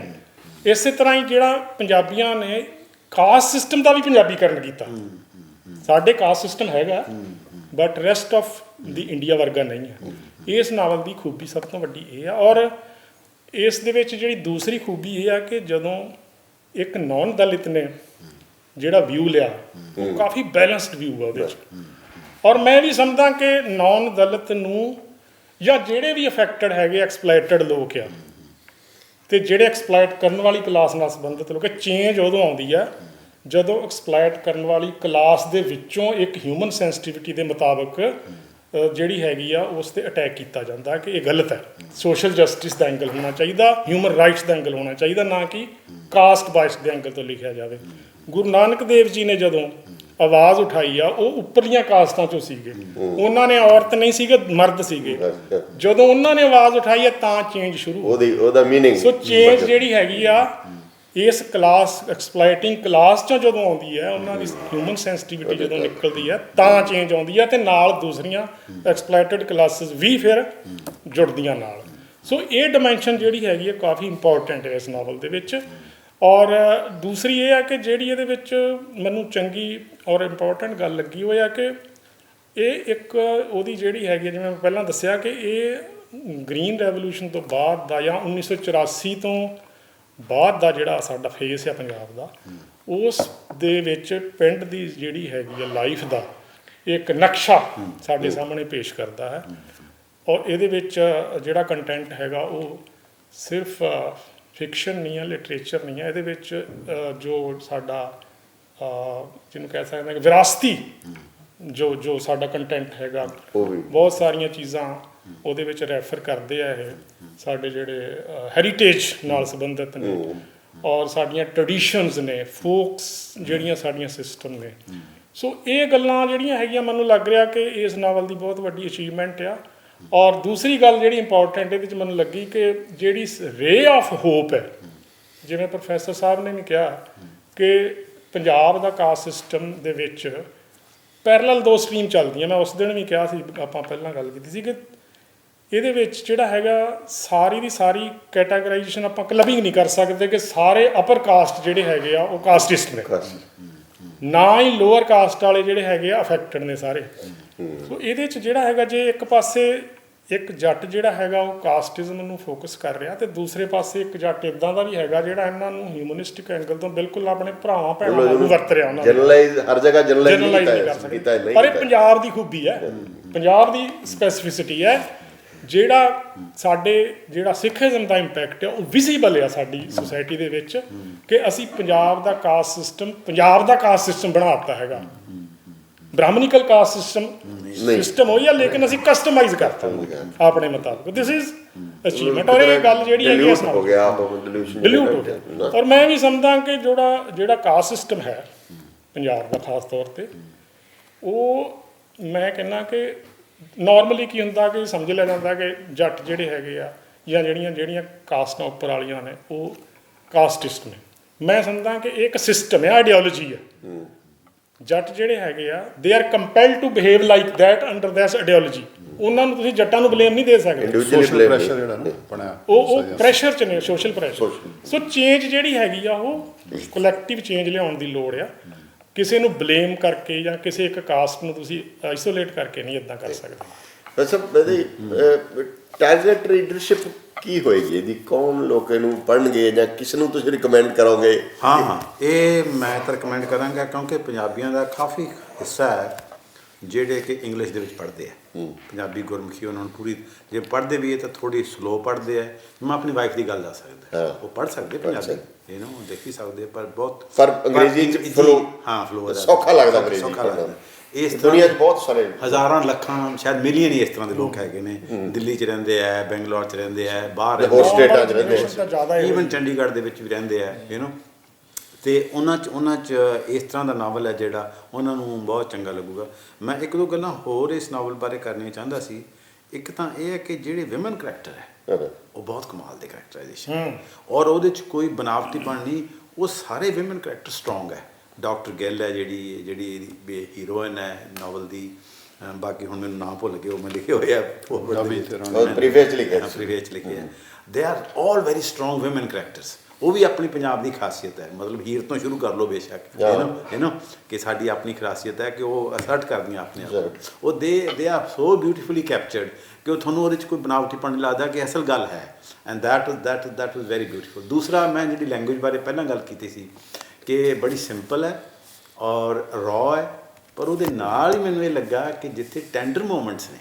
ਇਸੇ ਤਰ੍ਹਾਂ ਹੀ ਜਿਹੜਾ ਪੰਜਾਬੀਆਂ ਨੇ ਕਾਸਟ ਸਿਸਟਮ ਦਾ ਵੀ ਪੰਜਾਬੀਕਰਨ ਕੀਤਾ। ਸਾਡੇ ਕਾਸਟ ਸਿਸਟਮ ਹੈਗਾ but rest of the India ਵਰਗਾ ਨਹੀਂ ਹੈ। ਇਸ ਨਾਵਲ ਦੀ ਖੂਬੀ ਸਭ ਤੋਂ ਵੱਡੀ ਇਹ ਆ। ਔਰ ਇਸ ਦੇ ਵਿੱਚ ਜਿਹੜੀ ਦੂਸਰੀ ਖੂਬੀ ਇਹ ਆ ਕਿ ਜਦੋਂ ਇੱਕ ਨੌਨ ਦਲਿਤ ਨੇ ਜਿਹੜਾ ਵਿਊ ਲਿਆ, ਉਹ ਕਾਫੀ ਬੈਲੈਂਸਡ ਵਿਊ ਆ ਉਹਦੇ 'ਚ। ਔਰ ਮੈਂ ਵੀ ਸਮਝਦਾ ਕਿ ਨੌਨ ਦਲਿਤ ਨੂੰ ਜਾਂ ਜਿਹੜੇ ਵੀ ਅਫੈਕਟਡ ਹੈਗੇ ਐਕਸਪਲਾਇਟਡ ਲੋਕ ਆ, ਤੇ ਜਿਹੜੇ ਐਕਸਪਲਾਇਟ ਕਰਨ ਵਾਲੀ ਕਲਾਸ ਨਾਲ ਸੰਬੰਧਿਤ ਲੋਕ, ਚੇਂਜ ਉਦੋਂ ਆਉਂਦੀ ਆ ਜਦੋਂ ਐਕਸਪਲਾਇਟ ਕਰਨ ਵਾਲੀ ਕਲਾਸ ਦੇ ਵਿੱਚੋਂ ਇੱਕ ਹਿਊਮਨ ਸੈਂਸਿਟੀਵਿਟੀ ਦੇ ਮੁਤਾਬਕ ਜਿਹੜੀ ਹੈਗੀ ਆ ਉਸ 'ਤੇ ਅਟੈਕ ਕੀਤਾ ਜਾਂਦਾ ਕਿ ਇਹ ਗਲਤ ਹੈ। ਸੋਸ਼ਲ ਜਸਟਿਸ ਦਾ ਐਂਗਲ ਹੋਣਾ ਚਾਹੀਦਾ, ਹਿਊਮਨ ਰਾਈਟਸ ਦਾ ਐਂਗਲ ਹੋਣਾ ਚਾਹੀਦਾ, ਨਾ ਕਿ ਕਾਸਟ ਬਾਇਸ ਦੇ ਐਂਗਲ ਤੋਂ ਲਿਖਿਆ ਜਾਵੇ। ਗੁਰੂ ਨਾਨਕ ਦੇਵ ਜੀ ਨੇ ਜਦੋਂ ਆਵਾਜ਼ ਉਠਾਈ ਆ, ਉਹ ਉੱਪਰਲੀਆਂ ਕਾਸਟਾਂ 'ਚੋਂ ਸੀਗੇ, ਉਹਨਾਂ ਨੇ ਔਰਤ ਨਹੀਂ ਸੀਗੇ, ਮਰਦ ਸੀਗੇ। ਜਦੋਂ ਉਹਨਾਂ ਨੇ ਆਵਾਜ਼ ਉਠਾਈ ਆ ਤਾਂ ਚੇਂਜ ਸ਼ੁਰੂ ਉਹਦਾ ਮੀਨਿੰਗ। ਸੋ ਚੇਂਜ ਜਿਹੜੀ ਹੈਗੀ ਆ ਇਸ ਕਲਾਸ ਐਕਸਪਲਾਇਟਿੰਗ ਕਲਾਸ 'ਚੋਂ ਜਦੋਂ ਆਉਂਦੀ ਹੈ, ਉਹਨਾਂ ਦੀ ਹਿਊਮਨ ਸੈਂਸਿਟੀਵਿਟੀ ਜਦੋਂ ਨਿਕਲਦੀ ਹੈ ਤਾਂ ਚੇਂਜ ਆਉਂਦੀ ਹੈ, ਅਤੇ ਨਾਲ ਦੂਸਰੀਆਂ ਐਕਸਪਲਾਇਟਡ ਕਲਾਸਿਸ ਵੀ ਫਿਰ ਜੁੜਦੀਆਂ ਨਾਲ। ਸੋ ਇਹ ਡਿਮੈਂਸ਼ਨ ਜਿਹੜੀ ਹੈਗੀ ਹੈ ਕਾਫੀ ਇੰਪੋਰਟੈਂਟ ਹੈ ਇਸ ਨਾਵਲ ਦੇ ਵਿੱਚ। ਔਰ ਦੂਸਰੀ ਇਹ ਹੈ ਕਿ ਜਿਹੜੀ ਇਹਦੇ ਵਿੱਚ ਮੈਨੂੰ ਚੰਗੀ ਔਰ ਇੰਪੋਰਟੈਂਟ ਗੱਲ ਲੱਗੀ ਉਹ ਇਹ ਹੈ ਕਿ ਇਹ ਇੱਕ ਉਹਦੀ ਜਿਹੜੀ ਹੈਗੀ ਜਿਵੇਂ ਮੈਂ ਪਹਿਲਾਂ ਦੱਸਿਆ ਕਿ ਇਹ ਗ੍ਰੀਨ ਰੈਵੋਲੂਸ਼ਨ ਤੋਂ ਬਾਅਦ ਦਾ ਜਾਂ 1984 ਤੋਂ ਬਾਅਦ ਦਾ ਜਿਹੜਾ ਸਾਡਾ ਫੇਸ ਆ ਪੰਜਾਬ ਦਾ, ਉਸ ਦੇ ਵਿੱਚ ਪਿੰਡ ਦੀ ਜਿਹੜੀ ਹੈਗੀ ਆ ਲਾਈਫ ਦਾ ਇੱਕ ਨਕਸ਼ਾ ਸਾਡੇ ਸਾਹਮਣੇ ਪੇਸ਼ ਕਰਦਾ ਹੈ। ਔਰ ਇਹਦੇ ਵਿੱਚ ਜਿਹੜਾ ਕੰਟੈਂਟ ਹੈਗਾ ਉਹ ਸਿਰਫ ਫਿਕਸ਼ਨ ਨਹੀਂ ਹੈ, ਲਿਟਰੇਚਰ ਨਹੀਂ ਹੈ। ਇਹਦੇ ਵਿੱਚ ਜੋ ਸਾਡਾ ਜਿਹਨੂੰ ਕਹਿ ਸਕਦੇ ਹਾਂ ਕਿ ਵਿਰਾਸਤੀ ਜੋ ਸਾਡਾ ਕੰਟੈਂਟ ਹੈਗਾ, ਬਹੁਤ ਸਾਰੀਆਂ ਚੀਜ਼ਾਂ ਉਹਦੇ ਵਿੱਚ ਰੈਫਰ ਕਰਦੇ ਆ। ਇਹ ਸਾਡੇ ਜਿਹੜੇ ਹੈਰੀਟੇਜ ਨਾਲ ਸੰਬੰਧਿਤ ਨੇ ਔਰ ਸਾਡੀਆਂ ਟ੍ਰੈਡੀਸ਼ਨਸ ਨੇ, ਫੋਕਸ ਜਿਹੜੀਆਂ ਸਾਡੀਆਂ ਸਿਸਟਮ ਨੇ। ਸੋ ਇਹ ਗੱਲਾਂ ਜਿਹੜੀਆਂ ਹੈਗੀਆਂ ਮੈਨੂੰ ਲੱਗ ਰਿਹਾ ਕਿ ਇਸ ਨਾਵਲ ਦੀ ਬਹੁਤ ਵੱਡੀ ਅਚੀਵਮੈਂਟ ਆ। ਔਰ ਦੂਸਰੀ ਗੱਲ ਜਿਹੜੀ ਇੰਪੋਰਟੈਂਟ ਇਹਦੇ ਵਿੱਚ ਮੈਨੂੰ ਲੱਗੀ ਕਿ ਜਿਹੜੀ ਰੇ ਆਫ ਹੋਪ ਹੈ, ਜਿਵੇਂ ਪ੍ਰੋਫੈਸਰ ਸਾਹਿਬ ਨੇ ਵੀ ਕਿਹਾ ਕਿ ਪੰਜਾਬ ਦਾ ਕਾਸਟ ਸਿਸਟਮ ਦੇ ਵਿੱਚ ਪੈਰਲਲ ਦੋ ਸਟਰੀਮ ਚੱਲਦੀਆਂ। ਮੈਂ ਉਸ ਦਿਨ ਵੀ ਕਿਹਾ ਸੀ, ਆਪਾਂ ਪਹਿਲਾਂ ਗੱਲ ਕੀਤੀ ਸੀ ਕਿ ਇਹਦੇ ਵਿੱਚ ਜਿਹੜਾ ਹੈਗਾ ਸਾਰੀ ਦੀ ਸਾਰੀ ਕੈਟਾਗਰਾਈਜੇਸ਼ਨ ਆਪਾਂ ਕਲੱਬਿੰਗ ਨਹੀਂ ਕਰ ਸਕਦੇ ਕਿ ਸਾਰੇ ਅਪਰ ਕਾਸਟ ਜਿਹੜੇ ਹੈਗੇ ਆ ਉਹ ਕਾਸਟਿਸਟ ਨੇ, ਨਾ ਹੀ ਲੋਅਰ ਕਾਸਟ ਵਾਲੇ ਜਿਹੜੇ ਹੈਗੇ ਆ ਅਫੈਕਟਡ ਨੇ ਸਾਰੇ। ਸੋ ਇਹਦੇ 'ਚ ਜਿਹੜਾ ਹੈਗਾ ਜੇ ਇੱਕ ਪਾਸੇ ਇੱਕ ਜੱਟ ਜਿਹੜਾ ਹੈਗਾ ਉਹ ਕਾਸਟਿਜ਼ਮ ਨੂੰ ਫੋਕਸ ਕਰ ਰਿਹਾ, ਤੇ ਦੂਸਰੇ ਪਾਸੇ ਇੱਕ ਜੱਟ ਇੱਦਾਂ ਦਾ ਵੀ ਹੈਗਾ ਜਿਹੜਾ ਇਹਨਾਂ ਨੂੰ ਹਿਊਮਨਿਸਟਿਕ ਐਂਗਲ ਤੋਂ ਬਿਲਕੁਲ ਆਪਣੇ ਭਰਾਵਾਂ ਭੈਣਾਂ ਨੂੰ ਵਰਤ ਰਿਹਾ। ਉਹਨਾਂ ਜਨਰਲਾਈਜ਼ ਹਰ ਜਗ੍ਹਾ ਜਨਰਲਾਈਜ਼ ਨਹੀਂ ਕਰ ਸਕਦੇ, ਪਰ ਇਹ ਪੰਜਾਬ ਦੀ ਖੂਬੀ ਹੈ, ਪੰਜਾਬ ਦੀ ਸਪੈਸੀਫਿਸਿਟੀ ਹੈ ਜਿਹੜਾ ਸਿੱਖੀਜ਼ਮ ਦਾ ਇੰਪੈਕਟ ਆ ਉਹ ਵਿਜ਼ੀਬਲ ਆ ਸਾਡੀ ਸੁਸਾਇਟੀ ਦੇ ਵਿੱਚ ਕਿ ਅਸੀਂ ਪੰਜਾਬ ਦਾ ਕਾਸਟ ਸਿਸਟਮ ਬਣਾ ਦਿੱਤਾ ਹੈਗਾ। ਬ੍ਰਾਹਮਣਿਕਲ ਕਾਸਟ ਸਿਸਟਮ ਹੋਈ ਆ, ਲੇਕਿਨ ਅਸੀਂ ਕਸਟਮਾਈਜ਼ ਕਰਤਾ ਆਪਣੇ ਮੁਤਾਬਕ। This is achievement. ਔਰ ਇਹ ਗੱਲ ਜਿਹੜੀ ਹੈਗੀ ਇਸ ਨਾਲ ਹੋ ਗਿਆ ਡਿਲੂਟ ਹੋ ਗਿਆ। ਔਰ ਮੈਂ ਵੀ ਸਮਝਦਾ ਕਿ ਜਿਹੜਾ ਕਾਸਟ ਸਿਸਟਮ ਹੈ ਪੰਜਾਬ ਦਾ ਖਾਸ ਤੌਰ ਤੇ, ਉਹ ਮੈਂ ਕਹਿੰਦਾ ਕਿ ਨਾਰਮਲੀ ਕੀ ਹੁੰਦਾ ਕਿ ਸਮਝ ਲਿਆ ਜਾਂਦਾ ਕਿ ਜੱਟ ਜਿਹੜੇ ਹੈਗੇ ਆ ਜਾਂ ਜਿਹੜੀਆਂ ਕਾਸਟਾਂ ਉੱਪਰ ਵਾਲੀਆਂ ਨੇ ਉਹ ਕਾਸਟਿਸਟ ਨੇ। ਮੈਂ ਸਮਝਦਾ ਕਿ ਇਹ ਇੱਕ ਸਿਸਟਮ ਹੈ, ਆਈਡੀਓਲੋਜੀ ਹੈ। ਜੱਟ ਜਿਹੜੇ ਹੈਗੇ ਆ they are compelled to behave like that under that ideology. ਉਹਨਾਂ ਨੂੰ ਤੁਸੀਂ ਜੱਟਾਂ ਨੂੰ ਬਲੇਮ ਨਹੀਂ ਦੇ ਸਕਦੇ। ਸੋਸ਼ਲ ਪ੍ਰੈਸ਼ਰ ਜਿਹੜਾ ਨਾ ਬਣਿਆ, ਉਹ ਪ੍ਰੈਸ਼ਰ 'ਚ ਨੇ, ਸੋਸ਼ਲ ਪ੍ਰੈਸ਼ਰ। ਸੋ ਚੇਂਜ ਜਿਹੜੀ ਹੈਗੀ ਆ ਉਹ ਕਲੈਕਟਿਵ ਚੇਂਜ ਲਿਆਉਣ ਦੀ ਲੋੜ ਆ। ਕਿਸੇ ਨੂੰ ਬਲੇਮ ਕਰਕੇ ਜਾਂ ਕਿਸੇ ਇੱਕ ਕਾਸਟ ਨੂੰ ਤੁਸੀਂ ਆਈਸੋਲੇਟ ਕਰਕੇ ਨਹੀਂ ਇੱਦਾਂ ਕਰ ਸਕਦੇ। ਵੈਸੇ ਇਹਦੀ ਟਾਰਗੇਟ ਰੀਡਰਸ਼ਿਪ ਕੀ ਹੋਏਗੀ? ਇਹਦੀ ਕੌਣ ਲੋਕ ਇਹਨੂੰ ਪੜ੍ਹਨਗੇ ਜਾਂ ਕਿਸ ਨੂੰ ਤੁਸੀਂ ਰਿਕਮੈਂਡ ਕਰੋਗੇ? ਹਾਂ, ਇਹ ਮੈਂ ਤਾਂ ਰਿਕਮੈਂਡ ਕਰਾਂਗਾ ਕਿਉਂਕਿ ਪੰਜਾਬੀਆਂ ਦਾ ਕਾਫੀ ਹਿੱਸਾ ਹੈ ਜਿਹੜੇ ਕਿ ਇੰਗਲਿਸ਼ ਦੇ ਵਿੱਚ ਪੜ੍ਹਦੇ ਆ। ਪੰਜਾਬੀ ਗੁਰਮੁਖੀ ਉਹਨਾਂ ਨੂੰ ਪੂਰੀ, ਜੇ ਪੜ੍ਹਦੇ ਵੀ ਹੈ ਤਾਂ ਥੋੜ੍ਹੀ ਸਲੋ ਪੜ੍ਹਦੇ ਆ। ਮੈਂ ਆਪਣੀ ਵਾਈਫ ਦੀ ਗੱਲ ਦੱਸ ਸਕਦਾ, ਉਹ ਪੜ੍ਹ ਸਕਦੇ ਪੰਜਾਬੀ, ਦੇਖ ਹੀ ਸਕਦੇ, ਪਰ ਬਹੁਤ ਅੰਗਰੇਜ਼ੀ 'ਚ ਫਲੋ ਸੌਖਾ ਲੱਗਦਾ ਅੰਗਰੇਜ਼ੀ ਪੜ੍ਹਨਾ। ਇਸ ਦੁਨੀਆ 'ਚ ਬਹੁਤ ਸਾਰੇ ਹਜ਼ਾਰਾਂ ਲੱਖਾਂ ਸ਼ਾਇਦ ਮਿਲੀਅਨ ਹੀ ਇਸ ਤਰ੍ਹਾਂ ਦੇ ਲੋਕ ਹੈਗੇ ਨੇ। ਦਿੱਲੀ 'ਚ ਰਹਿੰਦੇ ਆ, ਬੈਂਗਲੌਰ 'ਚ ਰਹਿੰਦੇ ਆ, ਬਾਹਰ ਹੋਰ ਸਟੇਟਾਂ 'ਚ ਰਹਿੰਦੇ ਆ, ਈਵਨ ਚੰਡੀਗੜ੍ਹ ਦੇ ਵਿੱਚ ਵੀ ਰਹਿੰਦੇ ਆ ਅਤੇ ਉਹਨਾਂ 'ਚ ਇਸ ਤਰ੍ਹਾਂ ਦਾ ਨਾਵਲ ਹੈ ਜਿਹੜਾ ਉਹਨਾਂ ਨੂੰ ਬਹੁਤ ਚੰਗਾ ਲੱਗੂਗਾ। ਮੈਂ ਇੱਕ ਦੋ ਗੱਲਾਂ ਹੋਰ ਇਸ ਨਾਵਲ ਬਾਰੇ ਕਰਨੀਆਂ ਚਾਹੁੰਦਾ ਸੀ। ਇੱਕ ਤਾਂ ਇਹ ਹੈ ਕਿ ਜਿਹੜੇ ਵਿਮਨ ਕਰੈਕਟਰ ਹੈ ਉਹ ਬਹੁਤ ਕਮਾਲ ਦੇ ਕਰੈਕਟਰਾਈਜੇਸ਼ਨ, ਔਰ ਉਹਦੇ 'ਚ ਕੋਈ ਬਨਾਵਟੀਪਣ ਨਹੀਂ। ਉਹ ਸਾਰੇ ਵਿਮਨ ਕਰੈਕਟਰ ਸਟਰੋਂਗ ਹੈ। ਡਾਕਟਰ ਗਿੱਲ ਹੈ ਜਿਹੜੀ ਹੀਰੋਇਨ ਹੈ ਨਾਵਲ ਦੀ। ਬਾਕੀ ਹੁਣ ਮੈਨੂੰ ਨਾਂ ਭੁੱਲ ਗਏ, ਉਹ ਮੈਂ ਲਿਖੇ ਹੋਏ ਆ ਪ੍ਰੀਫੇਸ ਲਿਖੇ। They are all very strong women characters. ਉਹ ਵੀ ਆਪਣੀ ਪੰਜਾਬ ਦੀ ਖਾਸੀਅਤ ਹੈ। ਮਤਲਬ ਹੀਰ ਤੋਂ ਸ਼ੁਰੂ ਕਰ ਲਓ ਬੇਸ਼ੱਕ, ਕਿ ਸਾਡੀ ਆਪਣੀ ਖਾਸੀਅਤ ਹੈ ਕਿ ਉਹ ਅਸਰਟ ਕਰਦੀਆਂ ਆਪਣੇ ਆਪ। ਉਹ ਦੇ ਆਰ ਸੋ ਬਿਊਟੀਫੁਲੀ ਕੈਪਚਰਡ ਕਿ ਉਹ ਤੁਹਾਨੂੰ ਉਹਦੇ 'ਚ ਕੋਈ ਬਣਾਵਟੀਪਣ ਨਹੀਂ ਲੱਗਦਾ, ਕਿ ਅਸਲ ਗੱਲ ਹੈ। And that was very beautiful. ਦੂਸਰਾ, ਮੈਂ ਜਿਹੜੀ ਲੈਂਗੁਏਜ ਬਾਰੇ ਪਹਿਲਾਂ ਗੱਲ ਕੀਤੀ ਸੀ ਕਿ ਬੜੀ ਸਿੰਪਲ ਹੈ ਔਰ ਰॉ ਹੈ, ਪਰ ਉਹਦੇ ਨਾਲ ਹੀ ਮੈਨੂੰ ਇਹ ਲੱਗਾ ਕਿ ਜਿੱਥੇ ਟੈਂਡਰ ਮੂਮੈਂਟਸ ਨੇ,